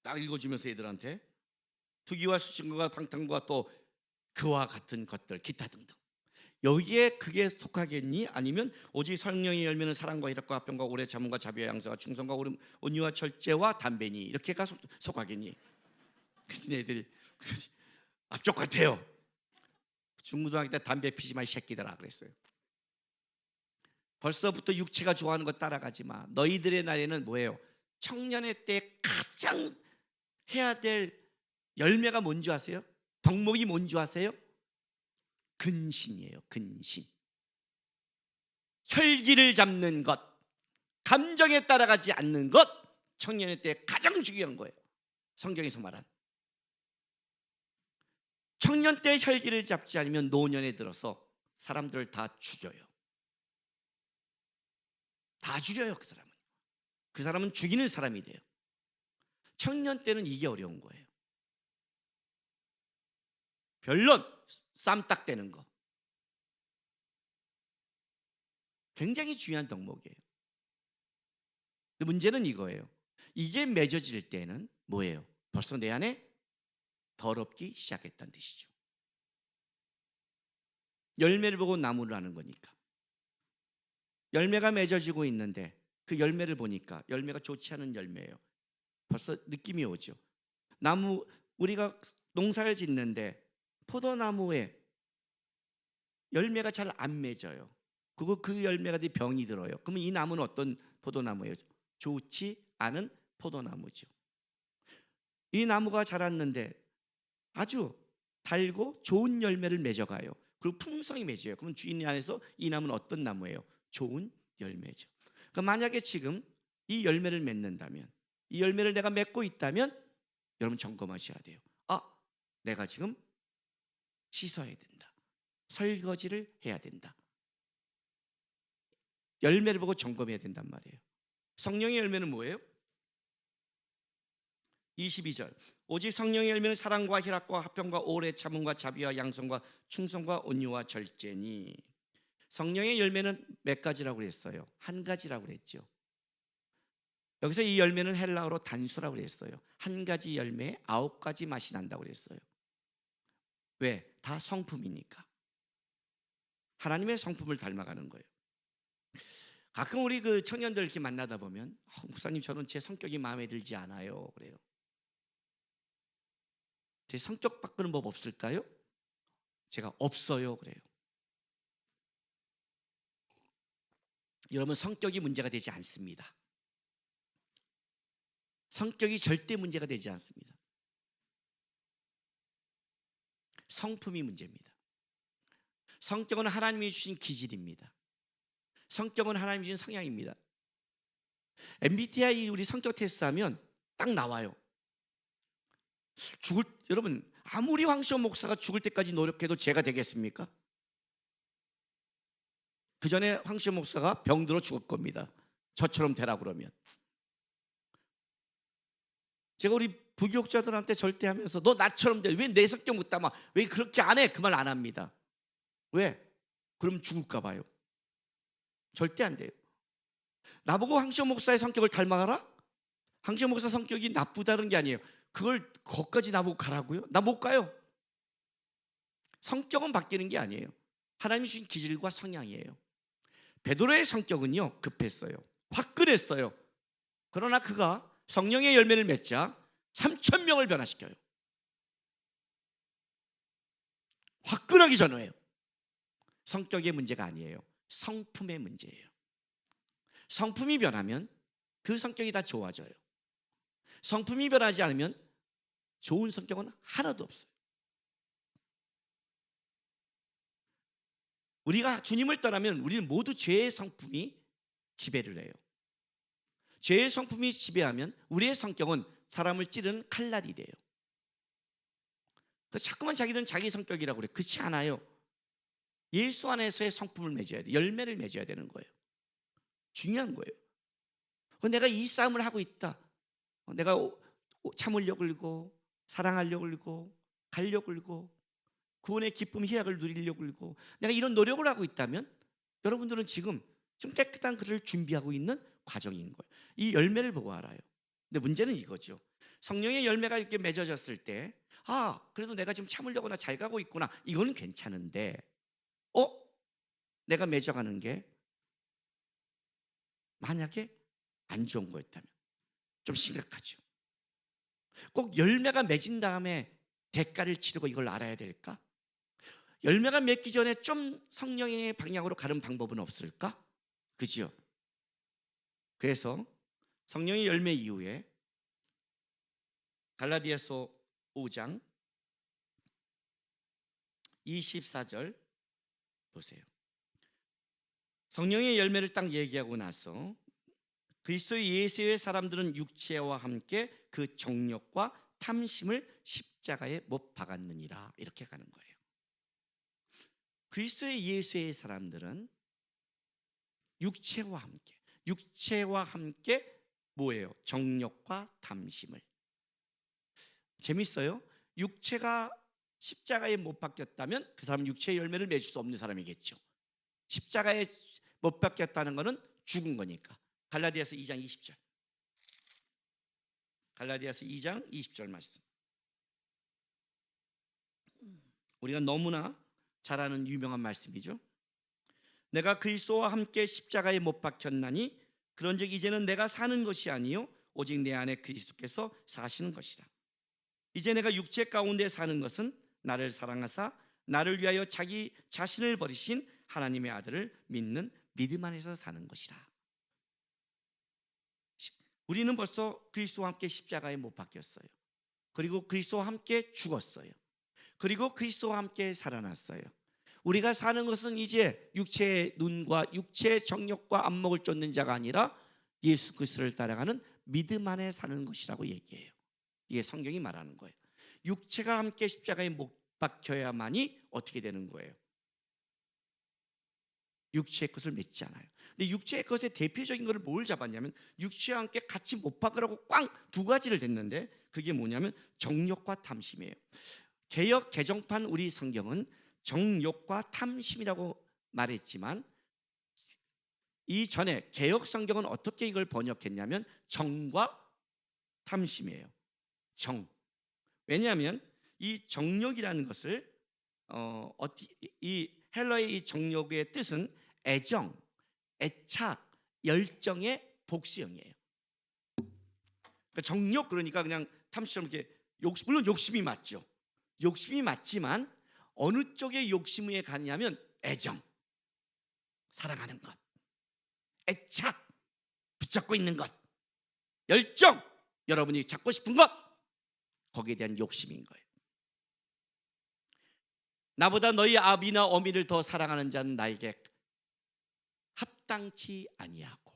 딱 읽어주면서 애들한테 투기와 수증과 방탕과 또 그와 같은 것들 기타 등등, 여기에 그게 속하겠니? 아니면 오직 성령의 열매는 사랑과 희락과 화평과 오래 참음과 자비와 양선과 충성과 온유와 절제와 담배니, 이렇게가 속하겠니? 그랬더니 애들이 앞쪽 같아요. 중고등학교 때 담배 피지 마 이 새끼들아 그랬어요. 벌써부터 육체가 좋아하는 거 따라가지 마. 너희들의 나이는 뭐예요? 청년의 때 가장 해야 될 열매가 뭔지 아세요? 덕목이 뭔지 아세요? 근신이에요. 근신. 혈기를 잡는 것, 감정에 따라가지 않는 것, 청년의 때 가장 중요한 거예요. 성경에서 말한 청년 때 혈기를 잡지 않으면 노년에 들어서 사람들을 다 죽여요. 다 죽여요. 그 사람은 죽이는 사람이 돼요. 청년 때는 이게 어려운 거예요. 변론, 쌈딱대는 거 굉장히 중요한 덕목이에요. 근데 문제는 이거예요. 이게 맺어질 때는 뭐예요? 벌써 내 안에 더럽기 시작했다는 뜻이죠. 열매를 보고 나무를 아는 거니까. 열매가 맺어지고 있는데 그 열매를 보니까 열매가 좋지 않은 열매예요. 벌써 느낌이 오죠. 나무, 우리가 농사를 짓는데 포도나무에 열매가 잘 안 맺어요. 그 열매가 병이 들어요. 그러면 이 나무는 어떤 포도나무예요? 좋지 않은 포도나무죠. 이 나무가 자랐는데 아주 달고 좋은 열매를 맺어가요. 그리고 풍성히 맺어요. 그러면 주인 안에서 이 나무는 어떤 나무예요? 좋은 열매죠. 그러니까 만약에 지금 이 열매를 맺는다면, 이 열매를 내가 맺고 있다면 여러분 점검하셔야 돼요. 내가 지금 씻어야 된다. 설거지를 해야 된다. 열매를 보고 점검해야 된단 말이에요. 성령의 열매는 뭐예요? 22절. 오직 성령의 열매는 사랑과 희락과 화평과 오래 참음과 자비와 양선과 충성과 온유와 절제니. 성령의 열매는 몇 가지라고 그랬어요? 한 가지라고 그랬죠. 여기서 이 열매는 헬라어로 단수라고 그랬어요. 한 가지 열매에 9가지 맛이 난다고 그랬어요. 왜? 다 성품이니까. 하나님의 성품을 닮아가는 거예요. 가끔 우리 그 청년들 이렇게 만나다 보면 목사님 저는 제 성격이 마음에 들지 않아요 그래요. 제 성격 바꾸는 법 없을까요? 제가 없어요 그래요. 여러분 성격이 문제가 되지 않습니다. 성격이 절대 문제가 되지 않습니다. 성품이 문제입니다. 성격은 하나님이 주신 기질입니다. 성격은 하나님이 주신 성향입니다. MBTI 우리 성격 테스트하면 딱 나와요. 여러분 아무리 황시호 목사가 죽을 때까지 노력해도 제가 되겠습니까? 그 전에 황시호 목사가 병들어 죽을 겁니다. 저처럼 되라 그러면. 제가 우리 부교육자들한테 절대 하면서 너 나처럼 돼. 왜 내 성격 못 담아? 왜 그렇게 안 해? 그 말 안 합니다. 왜? 그럼 죽을까 봐요. 절대 안 돼요. 나보고 황시호 목사의 성격을 닮아가라? 황시호 목사 성격이 나쁘다는 게 아니에요. 그걸 거기까지 나보고 가라고요? 나 못 가요. 성격은 바뀌는 게 아니에요. 하나님이 주신 기질과 성향이에요. 베드로의 성격은요 급했어요. 화끈했어요. 그러나 그가 성령의 열매를 맺자 3,000명을 변화시켜요. 화끈하기 전후예요. 성격의 문제가 아니에요. 성품의 문제예요. 성품이 변하면 그 성격이 다 좋아져요. 성품이 변하지 않으면 좋은 성격은 하나도 없어요. 우리가 주님을 떠나면 우리는 모두 죄의 성품이 지배를 해요. 죄의 성품이 지배하면 우리의 성격은 사람을 찌르는 칼날이 돼요. 자꾸만 자기들은 자기 성격이라고 그래. 그렇지 않아요. 예수 안에서의 성품을 맺어야 돼. 열매를 맺어야 되는 거예요. 중요한 거예요. 내가 이 싸움을 하고 있다. 내가 참으려고 들고 사랑하려고 들고 가려고 들고 구원의 기쁨 희락을 누리려고 들고 내가 이런 노력을 하고 있다면 여러분들은 지금 좀 깨끗한 글을 준비하고 있는 과정인 거예요. 이 열매를 보고 알아요. 근데 문제는 이거죠. 성령의 열매가 이렇게 맺어졌을 때 그래도 내가 지금 참으려거나 잘 가고 있구나. 이거는 괜찮은데 내가 맺어가는 게 만약에 안 좋은 거였다면 좀 심각하죠. 꼭 열매가 맺은 다음에 대가를 치르고 이걸 알아야 될까? 열매가 맺기 전에 좀 성령의 방향으로 가는 방법은 없을까? 그죠? 그래서 성령의 열매 이후에 갈라디아서 5장 24절 보세요. 성령의 열매를 딱 얘기하고 나서 그리스도 예수의 사람들은 육체와 함께 그 정욕과 탐심을 십자가에 못 박았느니라. 이렇게 가는 거예요. 그리스도의 예수의 사람들은 육체와 함께 뭐예요? 정욕과 탐심을. 재밌어요. 육체가 십자가에 못 박혔다면 그 사람은 육체의 열매를 맺을 수 없는 사람이겠죠. 십자가에 못 박혔다는 것은 죽은 거니까. 갈라디아서 2장 20절. 갈라디아서 2장 20절 말씀. 우리가 너무나 잘 아는 유명한 말씀이죠. 내가 그리스도와 함께 십자가에 못 박혔나니 그런즉 이제는 내가 사는 것이 아니요 오직 내 안에 그리스도께서 사시는 것이라. 이제 내가 육체 가운데 사는 것은 나를 사랑하사 나를 위하여 자기 자신을 버리신 하나님의 아들을 믿는 믿음 안에서 사는 것이라. 우리는 벌써 그리스도와 함께 십자가에 못 박혔어요. 그리고 그리스도와 함께 죽었어요. 그리고 그리스도와 함께 살아났어요. 우리가 사는 것은 이제 육체의 눈과 육체의 정욕과 안목을 쫓는 자가 아니라 예수 그리스도를 따라가는 믿음 안에 사는 것이라고 얘기해요. 이게 성경이 말하는 거예요. 육체가 함께 십자가에 못 박혀야만이 어떻게 되는 거예요? 육체의 것을 맺지 않아요. 근데 육체의 것의 대표적인 것을 뭘 잡았냐면 육체와 함께 같이 못 박으라고 꽝 두 가지를 댔는데 그게 뭐냐면 정욕과 탐심이에요. 개역 개정판 우리 성경은 정욕과 탐심이라고 말했지만 이전에 개역 성경은 어떻게 이걸 번역했냐면 정과 탐심이에요. 정. 왜냐하면 이 정욕이라는 것을 이 헬러의 이 정욕의 뜻은 애정, 애착, 열정의 복수형이에요. 그러니까 정욕 그러니까 그냥 탐심처럼 이렇게 물론 욕심이 맞죠. 욕심이 맞지만 어느 쪽에 욕심에 가냐면 애정, 사랑하는 것, 애착, 붙잡고 있는 것, 열정, 여러분이 잡고 싶은 것, 거기에 대한 욕심인 거예요. 나보다 너희 아비나 어미를 더 사랑하는 자는 나에게 합당치 아니하고.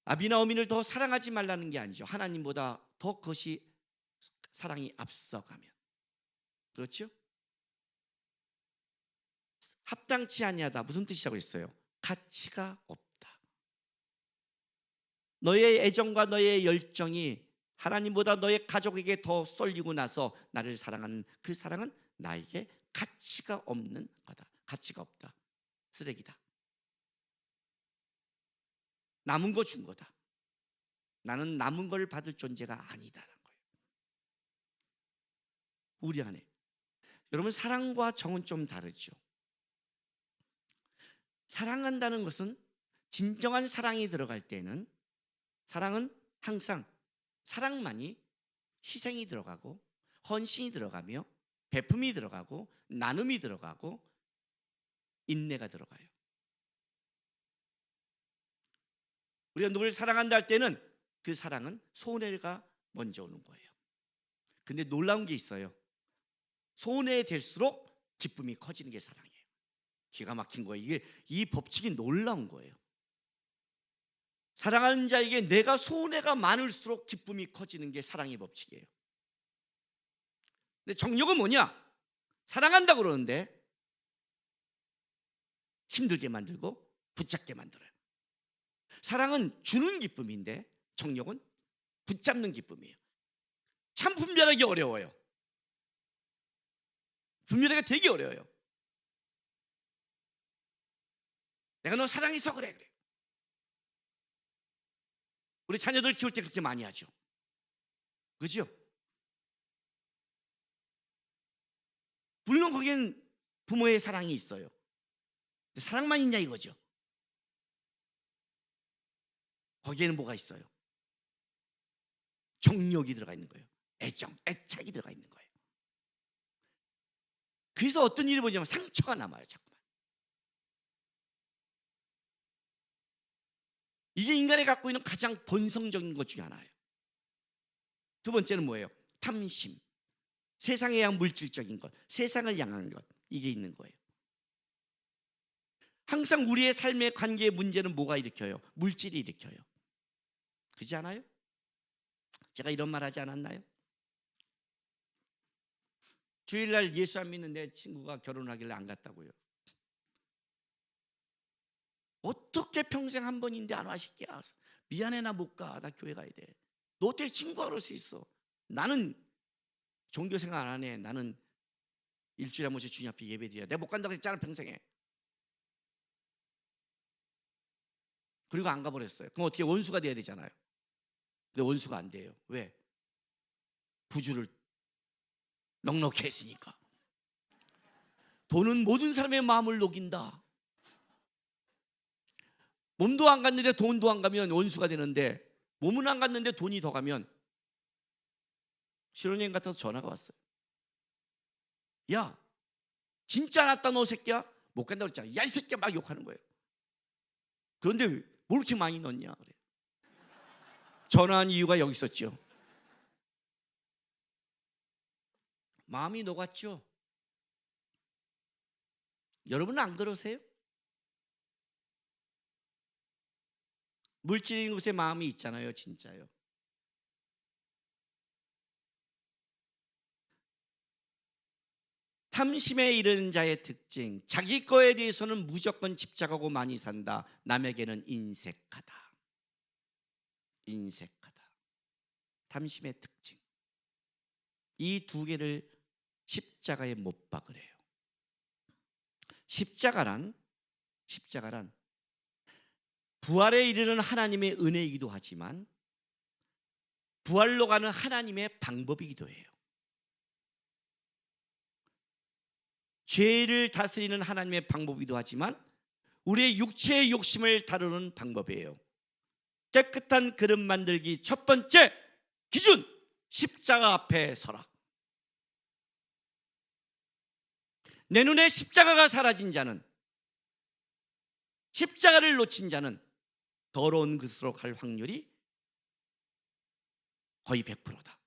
아비나 어미를 더 사랑하지 말라는 게 아니죠. 하나님보다 더 그것이 사랑이 앞서가면. 그렇죠? 합당치 아니하다 무슨 뜻이라고 했어요? 가치가 없다. 너의 애정과 너의 열정이 하나님보다 너의 가족에게 더 쏠리고 나서 나를 사랑하는 그 사랑은 나에게 가치가 없는 거다. 가치가 없다. 쓰레기다. 남은 거 준 거다. 나는 남은 걸 받을 존재가 아니다라는 거예요. 우리 안에. 여러분 사랑과 정은 좀 다르죠. 사랑한다는 것은 진정한 사랑이 들어갈 때는 사랑은 항상 사랑만이 희생이 들어가고 헌신이 들어가며 베품이 들어가고 나눔이 들어가고 인내가 들어가요. 우리가 누구를 사랑한다 할 때는 그 사랑은 손해가 먼저 오는 거예요. 근데 놀라운 게 있어요. 손해될수록 기쁨이 커지는 게 사랑이에요. 기가 막힌 거예요. 이게 이 법칙이 놀라운 거예요. 사랑하는 자에게 내가 손해가 많을수록 기쁨이 커지는 게 사랑의 법칙이에요. 근데 정욕은 뭐냐? 사랑한다고 그러는데 힘들게 만들고 붙잡게 만들어요. 사랑은 주는 기쁨인데 정욕은 붙잡는 기쁨이에요. 참 분별하기 어려워요. 분별하기가 되게 어려워요. 내가 너 사랑해서 그래. 우리 자녀들 키울 때 그렇게 많이 하죠. 그죠? 물론 거기엔 부모의 사랑이 있어요. 근데 사랑만 있냐 이거죠. 거기에는 뭐가 있어요? 정욕이 들어가 있는 거예요. 애정, 애착이 들어가 있는 거예요. 그래서 어떤 일이 뭐냐면 상처가 남아요. 자꾸만. 이게 인간이 갖고 있는 가장 본성적인 것 중에 하나예요. 두 번째는 뭐예요? 탐심. 세상에 대한 물질적인 것, 세상을 향하는 것, 이게 있는 거예요. 항상 우리의 삶의 관계의 문제는 뭐가 일으켜요? 물질이 일으켜요. 그렇지 않아요? 제가 이런 말 하지 않았나요? 주일날 예수 안 믿는 내 친구가 결혼하길래 안 갔다고요. 어떻게 평생 한 번인데 안 와, 새끼야. 미안해, 나 못 가. 나 교회 가야 돼. 너 어떻게 친구가 그럴 수 있어? 나는 종교생활 안 하네. 나는 일주일에 한 번씩 주님 앞에 예배드려야 돼. 내가 못 간다고 했잖아, 평생에. 그리고 안 가버렸어요. 그럼 어떻게 원수가 돼야 되잖아요. 근데 원수가 안 돼요. 왜? 부주를 넉넉히 했으니까. 돈은 모든 사람의 마음을 녹인다. 몸도 안 갔는데 돈도 안 가면 원수가 되는데, 몸은 안 갔는데 돈이 더 가면. 신혼여행 같아서 전화가 왔어요. 야, 진짜 안 왔다 너 새끼야? 못 간다고 그랬잖아. 야, 이 새끼야, 막 욕하는 거예요. 그런데 뭘 이렇게 많이 넣었냐 그래. 전화한 이유가 여기 있었죠. 마음이 녹았죠. 여러분은 안 그러세요? 물질인 곳에 마음이 있잖아요. 진짜요. 탐심에 이르는 자의 특징, 자기 거에 대해서는 무조건 집착하고 많이 산다. 남에게는 인색하다. 인색하다. 탐심의 특징. 이 두 개를 십자가에 못 박으래요. 십자가란 부활에 이르는 하나님의 은혜이기도 하지만 부활로 가는 하나님의 방법이기도 해요. 죄를 다스리는 하나님의 방법이기도 하지만 우리의 육체의 욕심을 다루는 방법이에요. 깨끗한 그릇 만들기 첫 번째 기준, 십자가 앞에 서라. 내 눈에 십자가가 사라진 자는, 십자가를 놓친 자는 더러운 그릇으로 갈 확률이 거의 100%다.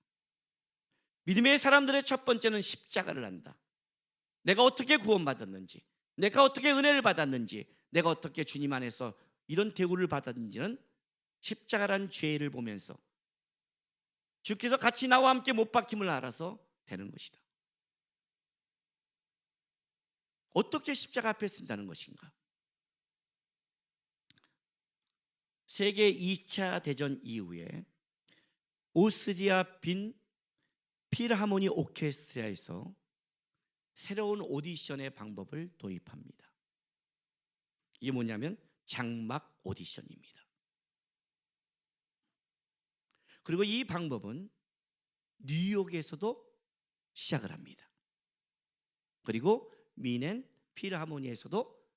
믿음의 사람들의 첫 번째는 십자가를 한다. 내가 어떻게 구원받았는지, 내가 어떻게 은혜를 받았는지, 내가 어떻게 주님 안에서 이런 대우를 받았는지는 십자가란 죄를 보면서 주께서 같이 나와 함께 못 박힘을 알아서 되는 것이다. 어떻게 십자가 앞에 쓴다는 것인가? 세계 2차 대전 이후에 오스트리아 빈 필하모니 오케스트라에서 새로운 오디션의 방법을 도입합니다. 이게 뭐냐면 장막 오디션입니다. 그리고 이 방법은 뉴욕에서도 시작을 합니다. 그리고 미넨 필하모니에서도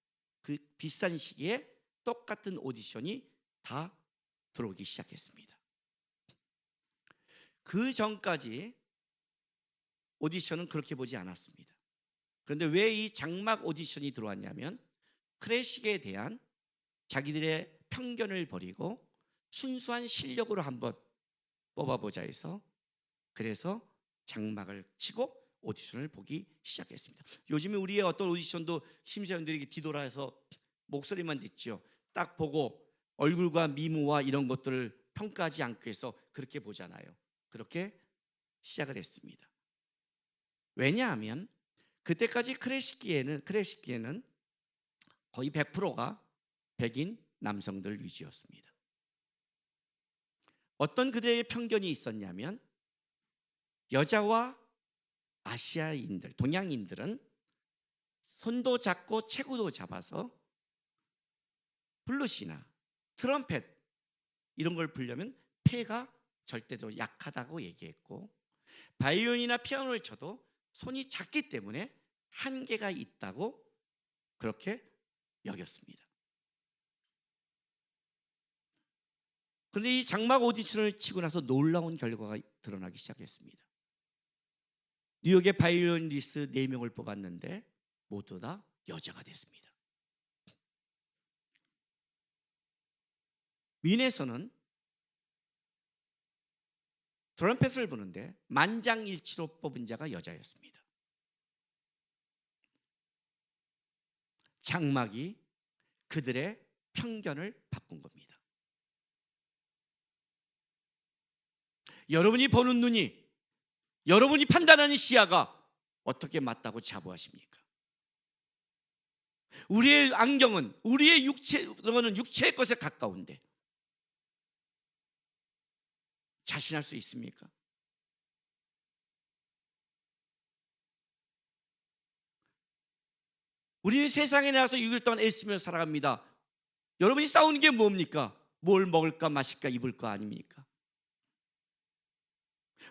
그 비싼 시기에 똑같은 오디션이 다 들어오기 시작했습니다. 그 전까지 오디션은 그렇게 보지 않았습니다. 그런데 왜 이 장막 오디션이 들어왔냐면 클래식에 대한 자기들의 편견을 버리고 순수한 실력으로 한번 뽑아보자 해서, 그래서 장막을 치고 오디션을 보기 시작했습니다. 요즘에 우리의 어떤 오디션도 심사위원들이 뒤돌아서 목소리만 듣죠. 딱 보고 얼굴과 미모와 이런 것들을 평가하지 않기 위해서 그렇게 보잖아요. 그렇게 시작을 했습니다. 왜냐하면 그때까지 클래식기에는 거의 100%가 백인 남성들 위주였습니다. 어떤 그들의 편견이 있었냐면 여자와 아시아인들, 동양인들은 손도 잡고 체구도 잡아서 플룻이나 트럼펫 이런 걸 불려면 폐가 절대로 약하다고 얘기했고, 바이올린이나 피아노를 쳐도 손이 작기 때문에 한계가 있다고 그렇게 여겼습니다. 그런데 이 장막 오디션을 치고 나서 놀라운 결과가 드러나기 시작했습니다. 뉴욕의 바이올리니스트 4명을 뽑았는데 모두 다 여자가 됐습니다. 윈에서는 트럼펫을 부는데 만장일치로 뽑은 자가 여자였습니다. 장막이 그들의 편견을 바꾼 겁니다. 여러분이 보는 눈이, 여러분이 판단하는 시야가 어떻게 맞다고 자부하십니까? 우리의 안경은, 우리의 육체는 육체의 것에 가까운데 자신할 수 있습니까? 우리는 세상에 나와서 6일 동안 애쓰며 살아갑니다. 여러분이 싸우는 게 뭡니까? 뭘 먹을까, 마실까, 입을까 아닙니까?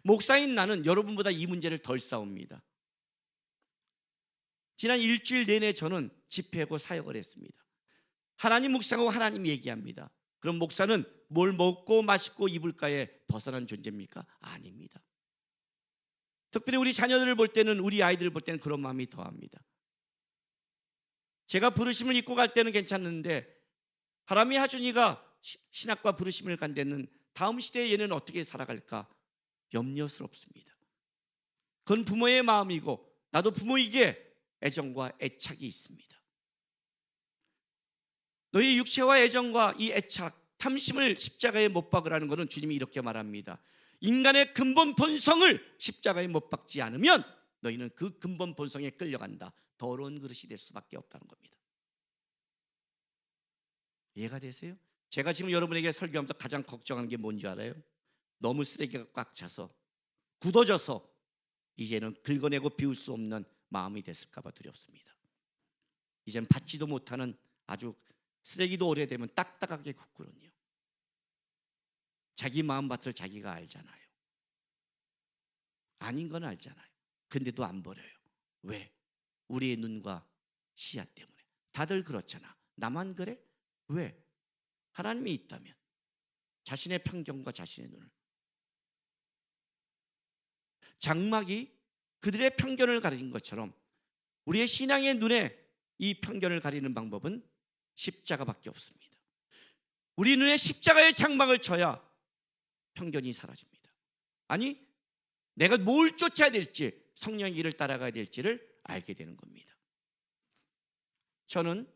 목사인 나는 여러분보다 이 문제를 덜 싸웁니다. 지난 일주일 내내 저는 집회하고 사역을 했습니다. 하나님 묵상하고 하나님 얘기합니다. 그럼 목사는 뭘 먹고 마시고 입을까에 벗어난 존재입니까? 아닙니다. 특별히 우리 자녀들을 볼 때는, 우리 아이들을 볼 때는 그런 마음이 더합니다. 제가 부르심을 입고 갈 때는 괜찮는데 하람이 하준이가 신학과 부르심을 간 데는 다음 시대에 얘는 어떻게 살아갈까 염려스럽습니다. 그건 부모의 마음이고 나도 부모에게 애정과 애착이 있습니다. 너희 육체와 애정과 이 애착, 탐심을 십자가에 못 박으라는 것은 주님이 이렇게 말합니다. 인간의 근본 본성을 십자가에 못 박지 않으면 너희는 그 근본 본성에 끌려간다. 더러운 그릇이 될 수밖에 없다는 겁니다. 이해가 되세요? 제가 지금 여러분에게 설교하면서 가장 걱정하는 게 뭔지 알아요? 너무 쓰레기가 꽉 차서 굳어져서 이제는 긁어내고 비울 수 없는 마음이 됐을까 봐 두렵습니다. 이젠 받지도 못하는 아주 쓰레기도 오래되면 딱딱하게 굳거든요. 자기 마음밭을 자기가 알잖아요. 아닌 건 알잖아요. 근데도 안 버려요. 왜? 우리의 눈과 시야 때문에. 다들 그렇잖아. 나만 그래? 왜? 하나님이 있다면 자신의 편견과 자신의 눈을, 장막이 그들의 편견을 가리는 것처럼 우리의 신앙의 눈에 이 편견을 가리는 방법은 십자가밖에 없습니다. 우리 눈에 십자가의 장막을 쳐야 편견이 사라집니다. 아니, 내가 뭘 쫓아야 될지, 성령의 길을 따라가야 될지를 알게 되는 겁니다. 저는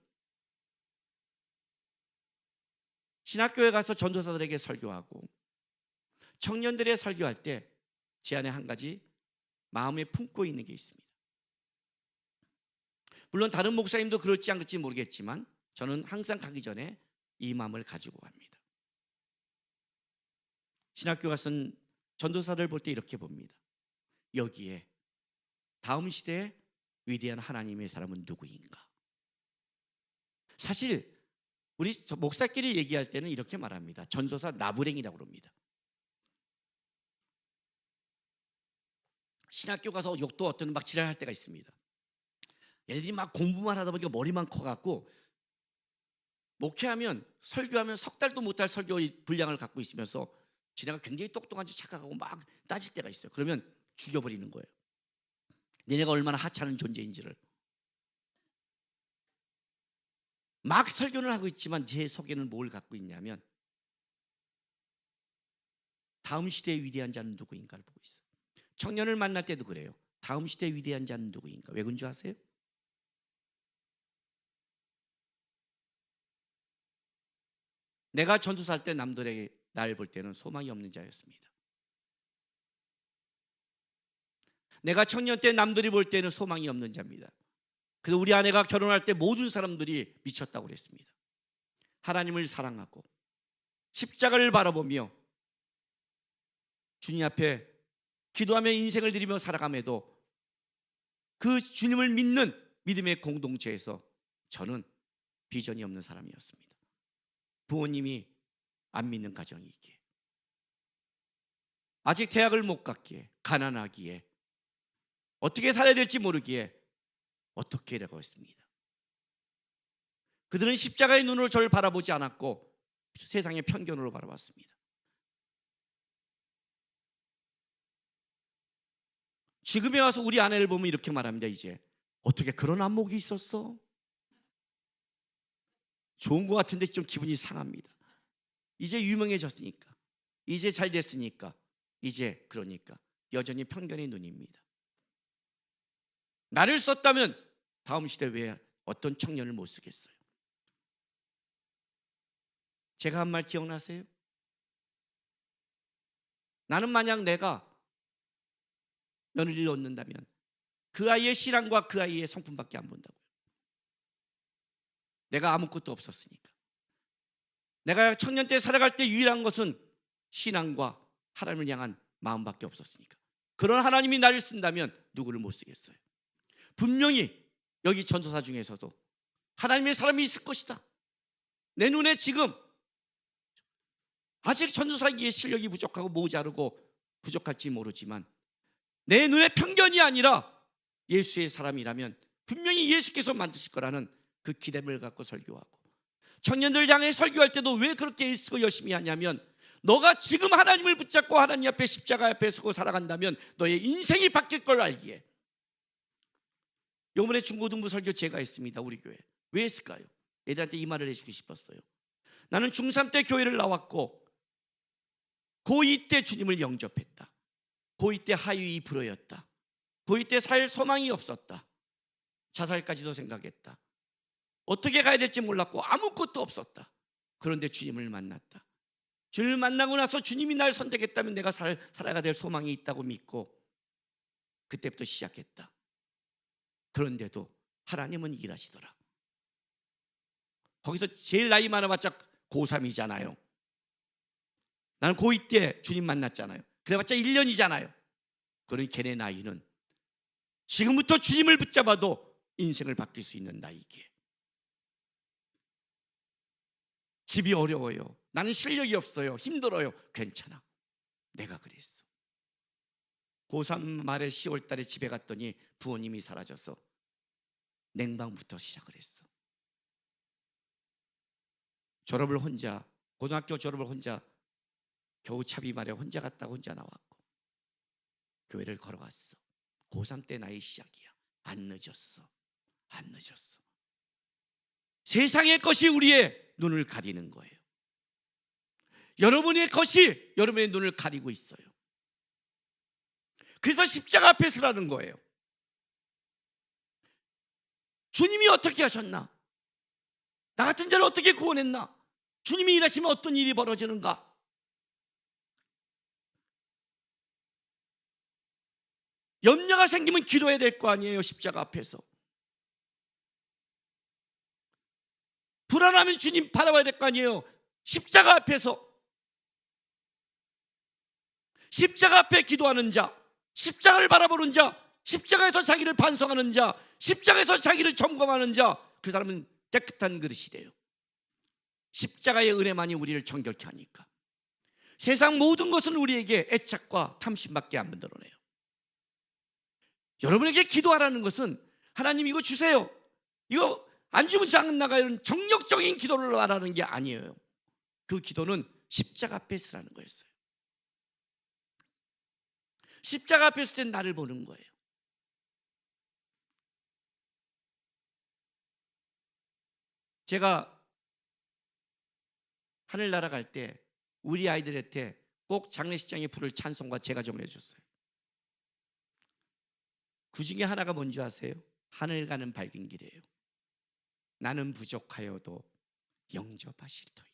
신학교에 가서 전도사들에게 설교하고 청년들의 설교할 때 제 안에 한 가지 마음에 품고 있는 게 있습니다. 물론 다른 목사님도 그럴지 안 그럴지 모르겠지만 저는 항상 가기 전에 이 마음을 가지고 갑니다. 신학교 가서 전도사들 볼 때 이렇게 봅니다. 여기에 다음 시대에 위대한 하나님의 사람은 누구인가? 사실 우리 목사끼리 얘기할 때는 이렇게 말합니다. 전도사 나부랭이라고 그럽니다. 신학교 가서 욕도 어떤 막 지랄할 때가 있습니다. 얘네들이 막 공부만 하다 보니까 머리만 커갖고 목회하면, 설교하면 석 달도 못할 설교 분량을 갖고 있으면서 지네가 굉장히 똑똑한지 착각하고 막 따질 때가 있어요. 그러면 죽여버리는 거예요. 얘네가 얼마나 하찮은 존재인지를. 막 설교를 하고 있지만 제 속에는 뭘 갖고 있냐면 다음 시대의 위대한 자는 누구인가를 보고 있어요. 청년을 만날 때도 그래요. 다음 시대의 위대한 자는 누구인가? 왜 그런 줄 아세요? 내가 전도사할 때 남들에게 날 볼 때는 소망이 없는 자였습니다. 내가 청년 때 남들이 볼 때는 소망이 없는 자입니다. 그래서 우리 아내가 결혼할 때 모든 사람들이 미쳤다고 그랬습니다. 하나님을 사랑하고 십자가를 바라보며 주님 앞에 기도하며 인생을 드리며 살아감에도 그 주님을 믿는 믿음의 공동체에서 저는 비전이 없는 사람이었습니다. 부모님이 안 믿는 가정이기에, 아직 대학을 못 갔기에, 가난하기에, 어떻게 살아야 될지 모르기에 어떻게 라고 했습니다. 그들은 십자가의 눈으로 저를 바라보지 않았고 세상의 편견으로 바라봤습니다. 지금에 와서 우리 아내를 보면 이렇게 말합니다. 이제 어떻게 그런 안목이 있었어? 좋은 것 같은데 좀 기분이 상합니다. 이제 유명해졌으니까, 이제 잘 됐으니까, 이제 그러니까 여전히 편견의 눈입니다. 나를 썼다면 다음 시대 왜 어떤 청년을 못 쓰겠어요? 제가 한 말 기억나세요? 나는 만약 내가 며느리를 얻는다면 그 아이의 신앙과 그 아이의 성품밖에 안 본다고요. 내가 아무것도 없었으니까. 내가 청년 때 살아갈 때 유일한 것은 신앙과 하나님을 향한 마음밖에 없었으니까. 그런 하나님이 나를 쓴다면 누구를 못 쓰겠어요? 분명히 여기 전도사 중에서도 하나님의 사람이 있을 것이다. 내 눈에 지금 아직 전도사기에 실력이 부족하고 모자르고 부족할지 모르지만 내 눈에 편견이 아니라 예수의 사람이라면 분명히 예수께서 만드실 거라는 그 기대를 갖고 설교하고, 청년들 향해 설교할 때도 왜 그렇게 애쓰고 열심히 하냐면, 너가 지금 하나님을 붙잡고 하나님 앞에 십자가 앞에 서고 살아간다면 너의 인생이 바뀔 걸 알기에. 이번에 중고등부 설교 제가 했습니다. 우리 교회. 왜 했을까요? 애들한테 이 말을 해주고 싶었어요. 나는 중3 때 교회를 나왔고 고2 때 주님을 영접했다. 고2 때 하유이 불어였다. 고2 때 살 소망이 없었다. 자살까지도 생각했다. 어떻게 가야 될지 몰랐고 아무것도 없었다. 그런데 주님을 만났다. 주님을 만나고 나서 주님이 날 선택했다면 내가 살아가야 될 소망이 있다고 믿고 그때부터 시작했다. 그런데도 하나님은 일하시더라. 거기서 제일 나이 많아봤자 고3이잖아요. 나는 고2 때 주님 만났잖아요. 그래봤자 1년이잖아요. 그러니 걔네 나이는 지금부터 주님을 붙잡아도 인생을 바뀔 수 있는 나이기에. 집이 어려워요. 나는 실력이 없어요. 힘들어요. 괜찮아. 내가 그랬어. 고3 말에 10월 달에 집에 갔더니 부모님이 사라져서 냉방부터 시작을 했어. 졸업을 혼자, 고등학교 졸업을 혼자, 겨우 차비 말에 혼자 갔다가 혼자 나왔고 교회를 걸어갔어. 고3 때 나의 시작이야. 안 늦었어. 안 늦었어. 세상의 것이 우리의 눈을 가리는 거예요. 여러분의 것이 여러분의 눈을 가리고 있어요. 그래서 십자가 앞에 서라는 거예요. 주님이 어떻게 하셨나? 나 같은 자를 어떻게 구원했나? 주님이 일하시면 어떤 일이 벌어지는가? 염려가 생기면 기도해야 될 거 아니에요. 십자가 앞에서. 불안하면 주님 바라봐야 될 거 아니에요. 십자가 앞에서. 십자가 앞에 기도하는 자, 십자가를 바라보는 자, 십자가에서 자기를 반성하는 자, 십자가에서 자기를 점검하는 자, 그 사람은 깨끗한 그릇이 돼요. 십자가의 은혜만이 우리를 정결케 하니까. 세상 모든 것은 우리에게 애착과 탐심밖에 안 만들어내요. 여러분에게 기도하라는 것은 하나님 이거 주세요, 이거 안 주면 장 나가요, 정력적인 기도를 하라는 게 아니에요. 그 기도는 십자가 앞에 서라는 거였어요. 십자가 앞에 있을 때 나를 보는 거예요. 제가 하늘나라 갈 때 우리 아이들한테 꼭 장례식장에 부를 찬송가 제가 좀 해줬어요. 그 중에 하나가 뭔지 아세요? 하늘 가는 밝은 길이에요. 나는 부족하여도 영접하시리더이.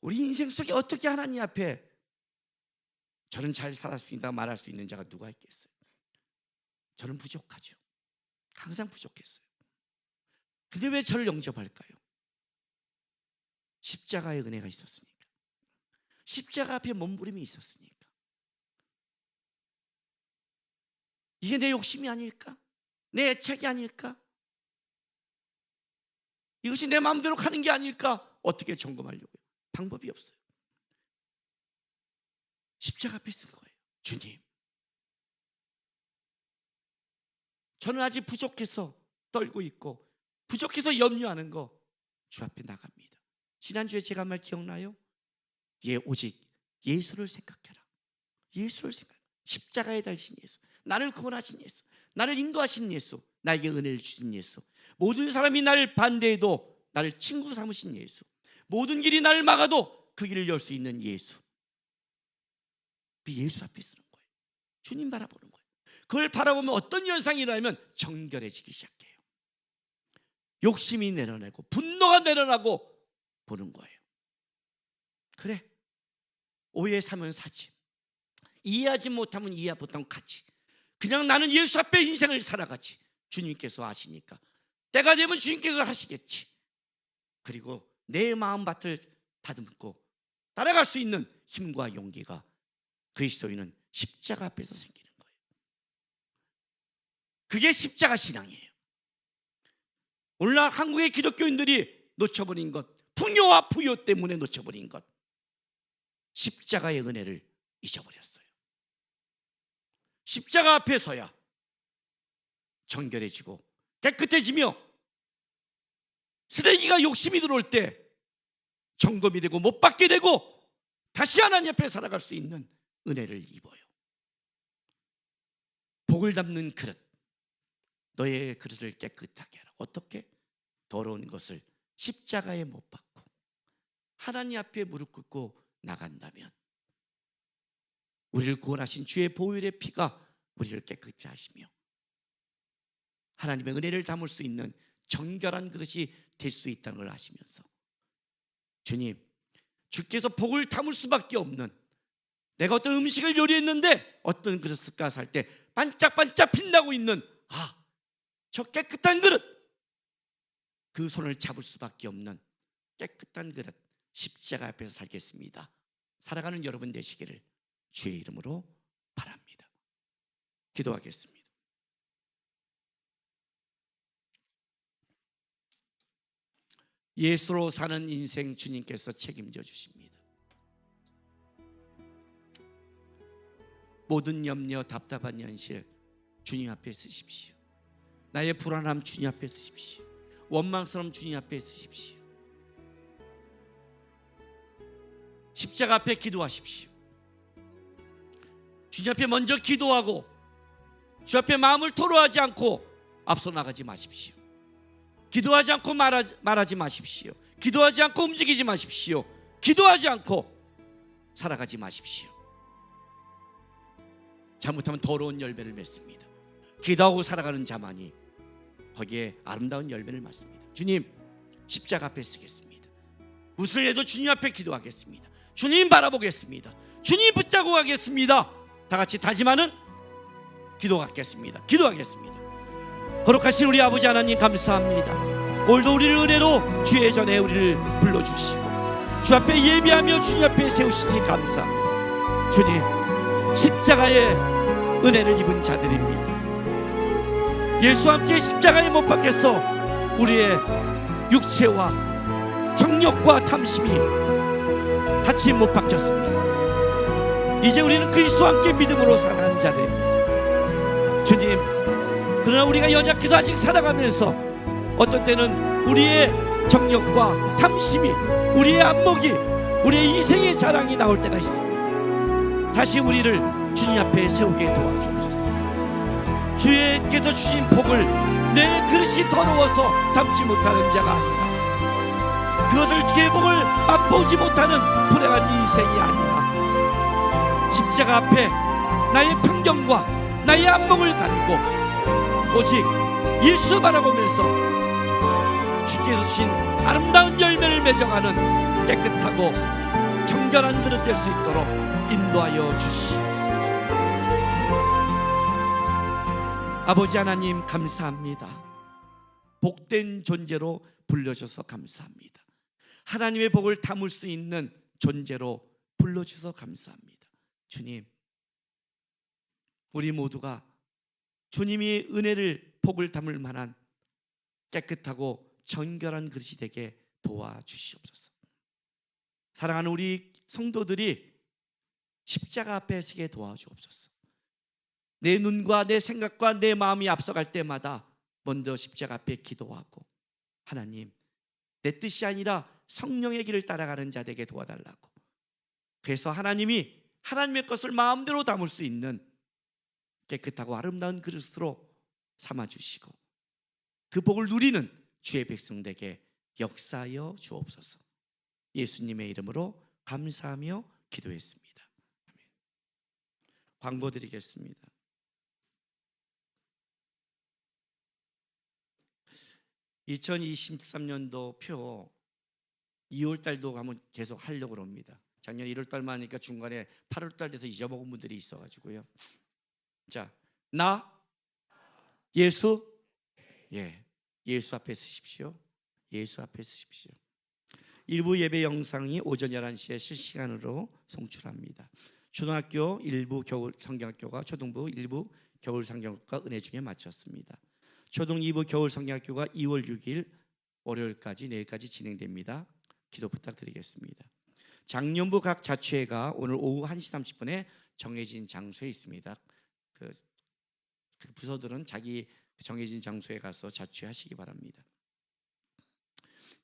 우리 인생 속에 어떻게 하나님 앞에 저는 잘 살았습니다 말할 수 있는 자가 누가 있겠어요? 저는 부족하죠. 항상 부족했어요. 근데 왜 저를 영접할까요? 십자가의 은혜가 있었으니까. 십자가 앞에 몸부림이 있었으니까. 이게 내 욕심이 아닐까? 내 애착이 아닐까? 이것이 내 마음대로 가는 게 아닐까? 어떻게 점검하려고요? 방법이 없어요. 십자가 앞에 쓴 거예요. 주님, 저는 아직 부족해서 떨고 있고 부족해서 염려하는 거 주 앞에 나갑니다. 지난주에 제가 한 말 기억나요? 오직 예수를 생각해라. 예수를 생각해라. 십자가에 달신 예수, 나를 구원하신 예수, 나를 인도하신 예수, 나에게 은혜를 주신 예수, 모든 사람이 나를 반대해도 나를 친구 삼으신 예수, 모든 길이 나를 막아도 그 길을 열 수 있는 예수. 그 예수 앞에 쓰는 거예요. 주님 바라보는 거예요. 그걸 바라보면 어떤 현상이 일어나면 정결해지기 시작해요. 욕심이 내려내고 분노가 내려나고 보는 거예요. 그래, 오해 사면 사지, 이해하지 못하면 이해 못하면 가지. 그냥 나는 예수 앞에 인생을 살아가지. 주님께서 아시니까 때가 되면 주님께서 하시겠지. 그리고 내 마음밭을 다듬고 따라갈 수 있는 힘과 용기가 그리스도인은 십자가 앞에서 생기는 거예요. 그게 십자가 신앙이에요. 오늘날 한국의 기독교인들이 놓쳐버린 것, 풍요와 부요 때문에 놓쳐버린 것, 십자가의 은혜를 잊어버렸어요. 십자가 앞에 서야 정결해지고 깨끗해지며 쓰레기가 욕심이 들어올 때 점검이 되고 못 받게 되고 다시 하나님 앞에 살아갈 수 있는 은혜를 입어요. 복을 담는 그릇, 너의 그릇을 깨끗하게 하라. 어떻게? 더러운 것을 십자가에 못 박고 하나님 앞에 무릎 꿇고 나간다면 우리를 구원하신 주의 보혈의 피가 우리를 깨끗게 하시며 하나님의 은혜를 담을 수 있는 정결한 그릇이 될 수 있다는 걸 아시면서, 주님, 주께서 복을 담을 수밖에 없는, 내가 어떤 음식을 요리했는데 어떤 그릇 쓸까 살 때 반짝반짝 빛나고 있는 저 깨끗한 그릇, 그 손을 잡을 수밖에 없는 깨끗한 그릇, 십자가 앞에서 살겠습니다. 살아가는 여러분 되시기를 주의 이름으로 바랍니다. 기도하겠습니다. 예수로 사는 인생 주님께서 책임져 주십니다. 모든 염려, 답답한 현실 주님 앞에 쓰십시오. 나의 불안함 주님 앞에 쓰십시오. 원망스러움 주님 앞에 쓰십시오. 십자가 앞에 기도하십시오. 주님 앞에 먼저 기도하고 주 앞에 마음을 토로하지 않고 앞서 나가지 마십시오. 기도하지 않고 말하지 마십시오. 기도하지 않고 움직이지 마십시오. 기도하지 않고 살아가지 마십시오. 잘못하면 더러운 열매를 맺습니다. 기도하고 살아가는 자만이 거기에 아름다운 열매를 맞습니다. 주님, 십자가 앞에 쓰겠습니다. 무슨 해도 주님 앞에 기도하겠습니다. 주님 바라보겠습니다. 주님 붙잡고 가겠습니다. 다 같이 다짐하는 기도하겠습니다. 기도하겠습니다. 거룩하신 우리 아버지 하나님 감사합니다. 오늘도 우리를 은혜로 주의 전에 우리를 불러주시고 주 앞에 예비하며 주님 앞에 세우시니 감사합니다. 주님, 십자가의 은혜를 입은 자들입니다. 예수와 함께 십자가에 못 박혀서 우리의 육체와 정욕과 탐심이 같이 못 박혔습니다. 이제 우리는 그리스도와 함께 믿음으로 살아가는 자들입니다. 주님, 그러나 우리가 연약해도 아직 살아가면서 어떤 때는 우리의 정욕과 탐심이, 우리의 안목이, 우리의 이생의 자랑이 나올 때가 있습니다. 다시 우리를 주님 앞에 세우게 도와주옵소서. 주께서 주신 복을 내 그릇이 더러워서 담지 못하는 자가 아니라, 그것을 주의 복을 맛보지 못하는 불행한 인생이 아니라, 십자가 앞에 나의 편견과 나의 안목을 가리고 오직 예수 바라보면서 주께서 주신 아름다운 열매를 맺어가는 깨끗하고 정결한 그릇 될 수 있도록 인도하여 주시옵소서. 아버지 하나님 감사합니다. 복된 존재로 불러주셔서 감사합니다. 하나님의 복을 담을 수 있는 존재로 불러주셔서 감사합니다. 주님, 우리 모두가 주님의 은혜를 복을 담을 만한 깨끗하고 정결한 그릇이 되게 도와주시옵소서. 사랑하는 우리 성도들이 십자가 앞에 서게 도와주옵소서. 내 눈과 내 생각과 내 마음이 앞서갈 때마다 먼저 십자가 앞에 기도하고, 하나님, 내 뜻이 아니라 성령의 길을 따라가는 자 되게 도와달라고. 그래서 하나님이 하나님의 것을 마음대로 담을 수 있는 깨끗하고 아름다운 그릇으로 삼아주시고 그 복을 누리는 주의 백성에게 역사하여 주옵소서. 예수님의 이름으로 감사하며 기도했습니다. 아멘. 광고 드리겠습니다. 2023년도 표 2월달도 가면 계속 하려고 합니다. 작년 1월달만 하니까 중간에 8월달 돼서 잊어먹은 분들이 있어가지고요. 자, 나 예수, 예수 앞에 서십시오. 예수 앞에 서십시오. 일부 예배 영상이 오전 11시에 실시간으로 송출합니다. 초등학교 일부 겨울 성경학교가 초등부 일부 겨울 성경학교가 은혜 중에 마쳤습니다. 초등 2부 겨울 성경학교가 2월 6일 월요일까지 내일까지 진행됩니다. 기도 부탁드리겠습니다. 작년부 각 자취회가 오늘 오후 1시 30분에 정해진 장소에 있습니다. 그 부서들은 자기 정해진 장소에 가서 자취하시기 바랍니다.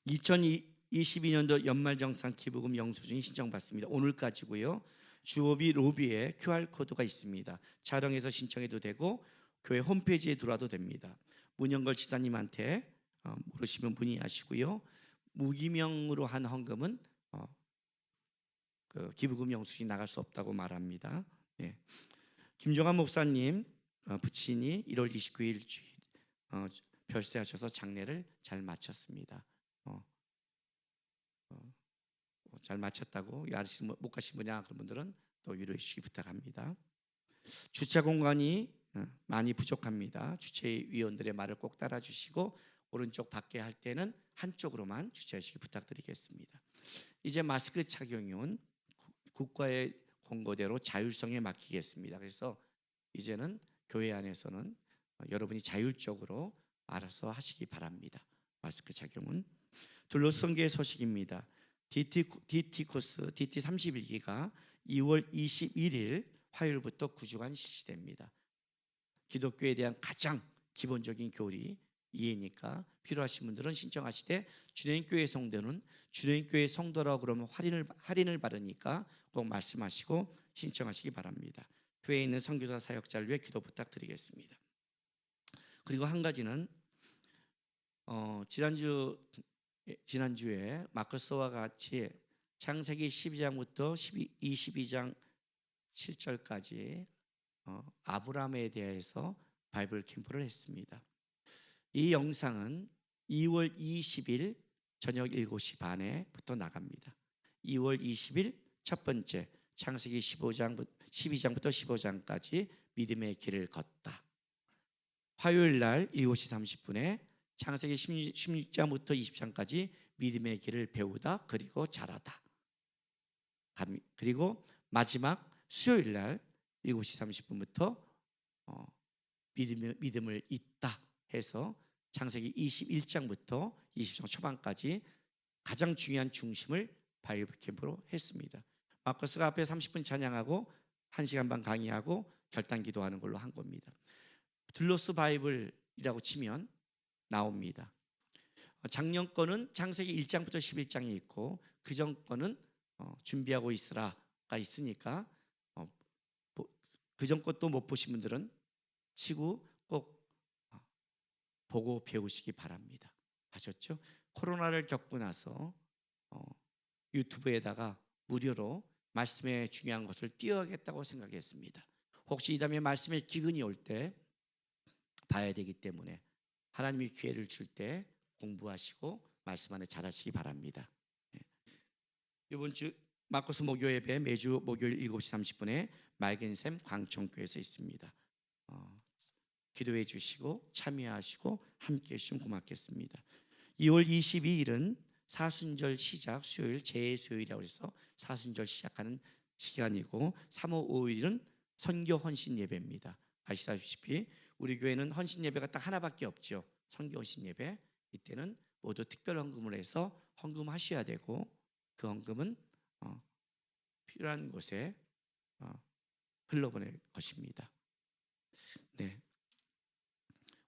2022년도 연말정산 기부금 영수증이 신청받습니다. 오늘까지고요. 주호비 로비에 QR코드가 있습니다. 촬영해서 신청해도 되고 교회 홈페이지에 들어와도 됩니다. 문영걸 지사님한테 물으시면 문의하시고요. 무기명으로 한 헌금은 그 기부금 영수증이 나갈 수 없다고 말합니다. 예. 김종환 목사님 부친이 1월 29일 별세하셔서 장례를 잘 마쳤습니다. 잘 마쳤다고 아직 못 가신 분이나 그런 분들은 또 위로해 주시기 부탁합니다. 주차 공간이 많이 부족합니다. 주최위원들의 말을 꼭 따라주시고 오른쪽 밖에 할 때는 한쪽으로만 주차하시기 부탁드리겠습니다. 이제 마스크 착용은 국가의 권고대로 자율성에 맡기겠습니다. 그래서 이제는 교회 안에서는 여러분이 자율적으로 알아서 하시기 바랍니다. 마스크 착용은. 둘로스 선교의 소식입니다. DT 코스 DT 31기가 2월 21일 화요일부터 9주간 실시됩니다. 기독교에 대한 가장 기본적인 교리 이해니까 필요하신 분들은 신청하시되 주님교회 성도는 주님교회 성도라고 그러면 할인을 받으니까 꼭 말씀하시고 신청하시기 바랍니다. 교회에 있는 선교사 사역자를 위해 기도 부탁드리겠습니다. 그리고 한 가지는 지난주에 마커스와 같이 창세기 12장부터 22장 7절까지 아브라함에 대해서 바이블 캠프를 했습니다. 이 영상은 2월 20일 저녁 7시 반에부터 나갑니다. 2월 20일 첫 번째 창세기 12장부터 15장까지 믿음의 길을 걷다. 화요일 날 7시 30분에 창세기 16장부터 20장까지 믿음의 길을 배우다 그리고 잘하다. 그리고 마지막 수요일 날 7시 30분부터 믿음을 잇다 해서 창세기 21장부터 20장 초반까지 가장 중요한 중심을 바이블 캠프로 했습니다. 마커스가 앞에 30분 찬양하고 1시간 반 강의하고 결단 기도하는 걸로 한 겁니다. 둘로스 바이블이라고 치면 나옵니다. 작년 거는 창세기 1장부터 11장이 있고 그전 거는 준비하고 있으라가 있으니까 그전 것도 못 보신 분들은 치고 꼭 보고 배우시기 바랍니다. 아셨죠? 코로나를 겪고 나서 유튜브에다가 무료로 말씀의 중요한 것을 띄워야겠다고 생각했습니다. 혹시 이 다음에 말씀의 기근이 올 때 봐야 되기 때문에 하나님이 기회를 줄 때 공부하시고 말씀 안에 잘하시기 바랍니다. 이번 주 마커스 목요 예배 매주 목요일 7시 30분에 맑은샘 광천교회에서 있습니다. 기도해 주시고 참여하시고 함께 해주시면 고맙겠습니다. 2월 22일은 사순절 시작 수요일 재수요일이라고 해서 사순절 시작하는 시간이고 3월 5일은 선교 헌신 예배입니다. 아시다시피 우리 교회는 헌신 예배가 딱 하나밖에 없죠. 선교 헌신 예배. 이때는 모두 특별 헌금을 해서 헌금하셔야 되고 그 헌금은 필요한 곳에 흘러보낼 것입니다. 네.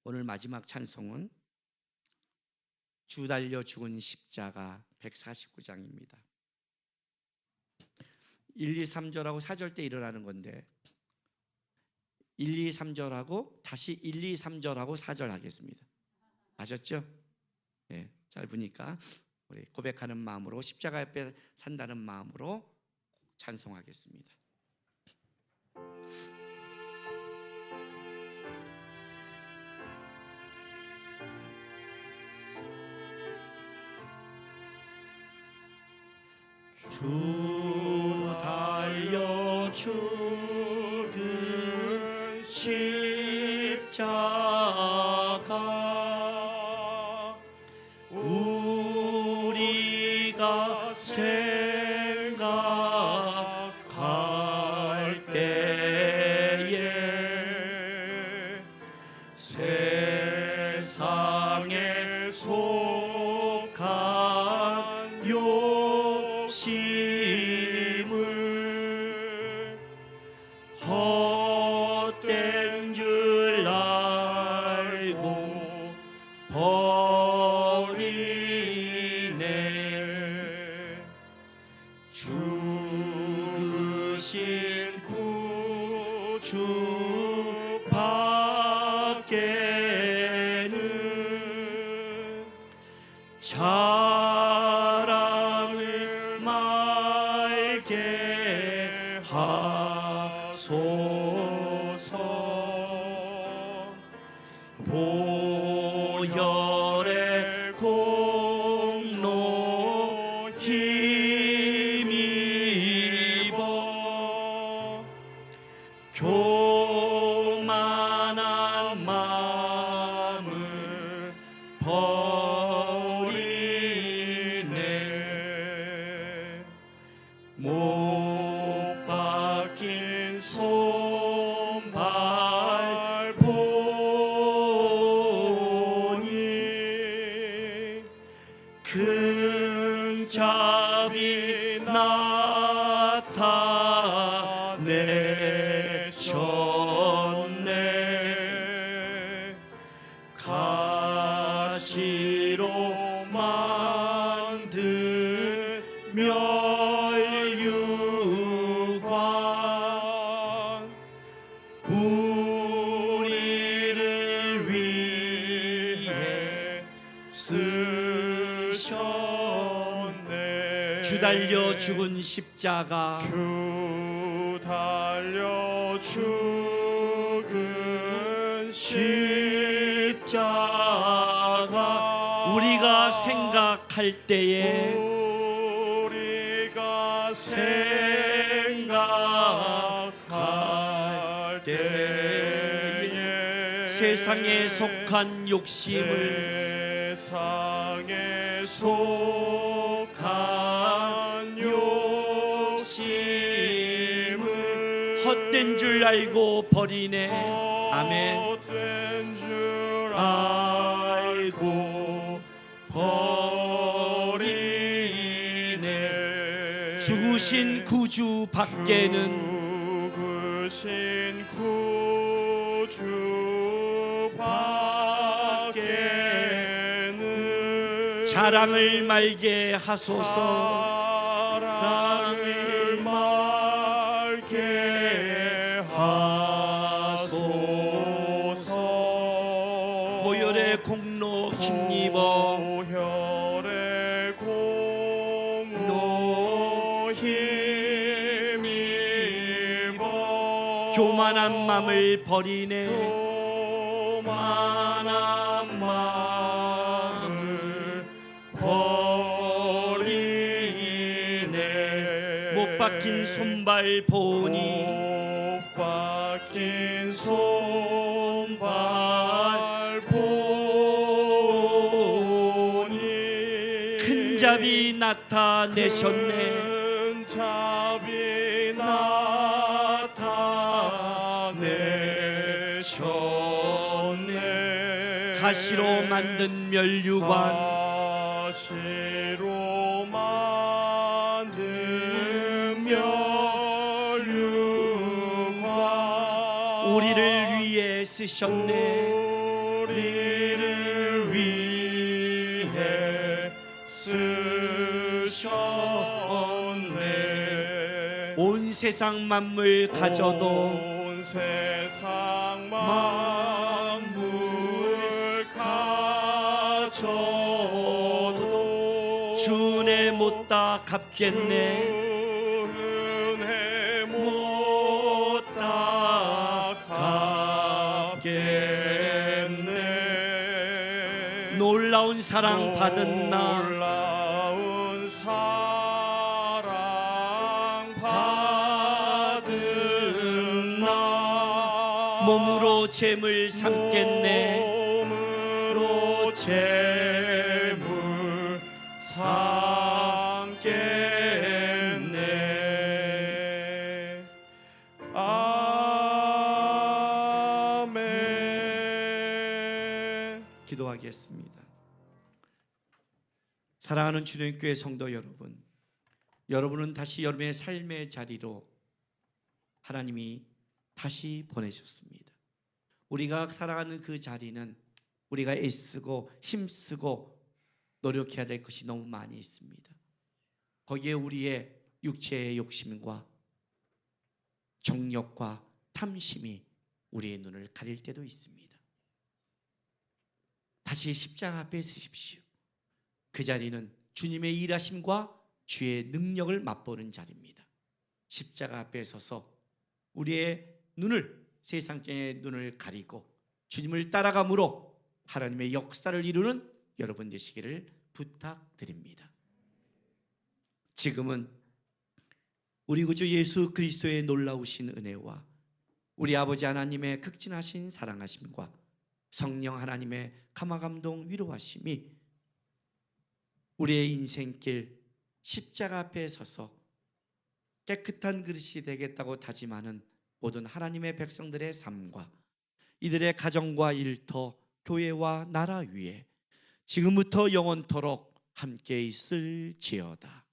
오늘 마지막 찬송은 주 달려 죽은 십자가 149장입니다. 1, 2, 3절하고 4절 때 일어나는 건데 1, 2, 3절하고 다시 1, 2, 3절하고 4절 하겠습니다. 아셨죠? 네, 짧으니까 우리 고백하는 마음으로 십자가 옆에 산다는 마음으로 찬송하겠습니다. 주 달려 죽은 십자가 우리가 생각할 때에 세상에 속한 욕심을 헛된 줄 알고 버리네. 죽으신 구주 밖에는 자랑을 말게 하소서. 보혈의 공로 힘입어 교만한 마음을 버리네. 못 박힌 손발 보니 큰 자비 나타내셨네. 가시로 만든 멸류관 우리를 위해 쓰셨네. 주 달려 죽은 십자가 주 달려 죽은 십자가 우리가 생각할 때에 우리가 생각할 때에 세상에 속한 욕심을 세상에 속한 욕심을 헛된 줄 알고 버리네. 아멘. 헛된 줄 알고 버리네. 죽으신 구주 밖에는 죽으신 구주 밖에는 자랑을 말게 하소서. 자랑을 말게 하소서. 보혈의 공로 힘입어 보혈의 공로 힘입어 교만한 마음을 버리네. 교만한 마음을 버리네. 못 박힌 손발 보니 못 박힌 손발 자비 나타내셨네. 자비 나타내셨네. 가시로 만든 멸류관, 가시로 만든 멸류관 우리를 위해 쓰셨네. 우리를 위해 쓰셨네. 온 세상 만물 가져도 온 세상 만물 가져도 주 은혜 못다 갚겠네. 은혜 못다 갚겠네. 놀라운 사랑 받은 나, 놀라운 사랑 받은 나 몸으로 재물 삼겠네. 몸으로 재물 삼겠네. 아멘. 기도하겠습니다. 사랑하는 주님교회 성도 여러분, 여러분은 다시 여러분의 삶의 자리로 하나님이 다시 보내셨습니다. 우리가 살아가는 그 자리는 우리가 애쓰고 힘쓰고 노력해야 될 것이 너무 많이 있습니다. 거기에 우리의 육체의 욕심과 정욕과 탐심이 우리의 눈을 가릴 때도 있습니다. 다시 십자가 앞에 서십시오. 그 자리는 주님의 일하심과 주의 능력을 맛보는 자리입니다. 십자가 앞에 서서 우리의 눈을, 세상의 눈을 가리고 주님을 따라감으로 하나님의 역사를 이루는 여러분 되시기를 부탁드립니다. 지금은 우리 구주 예수 그리스도의 놀라우신 은혜와 우리 아버지 하나님의 극진하신 사랑하심과 성령 하나님의 감화감동 위로하심이 우리의 인생길 십자가 앞에 서서 깨끗한 그릇이 되겠다고 다짐하는 모든 하나님의 백성들의 삶과 이들의 가정과 일터, 교회와 나라 위에 지금부터 영원토록 함께 있을지어다.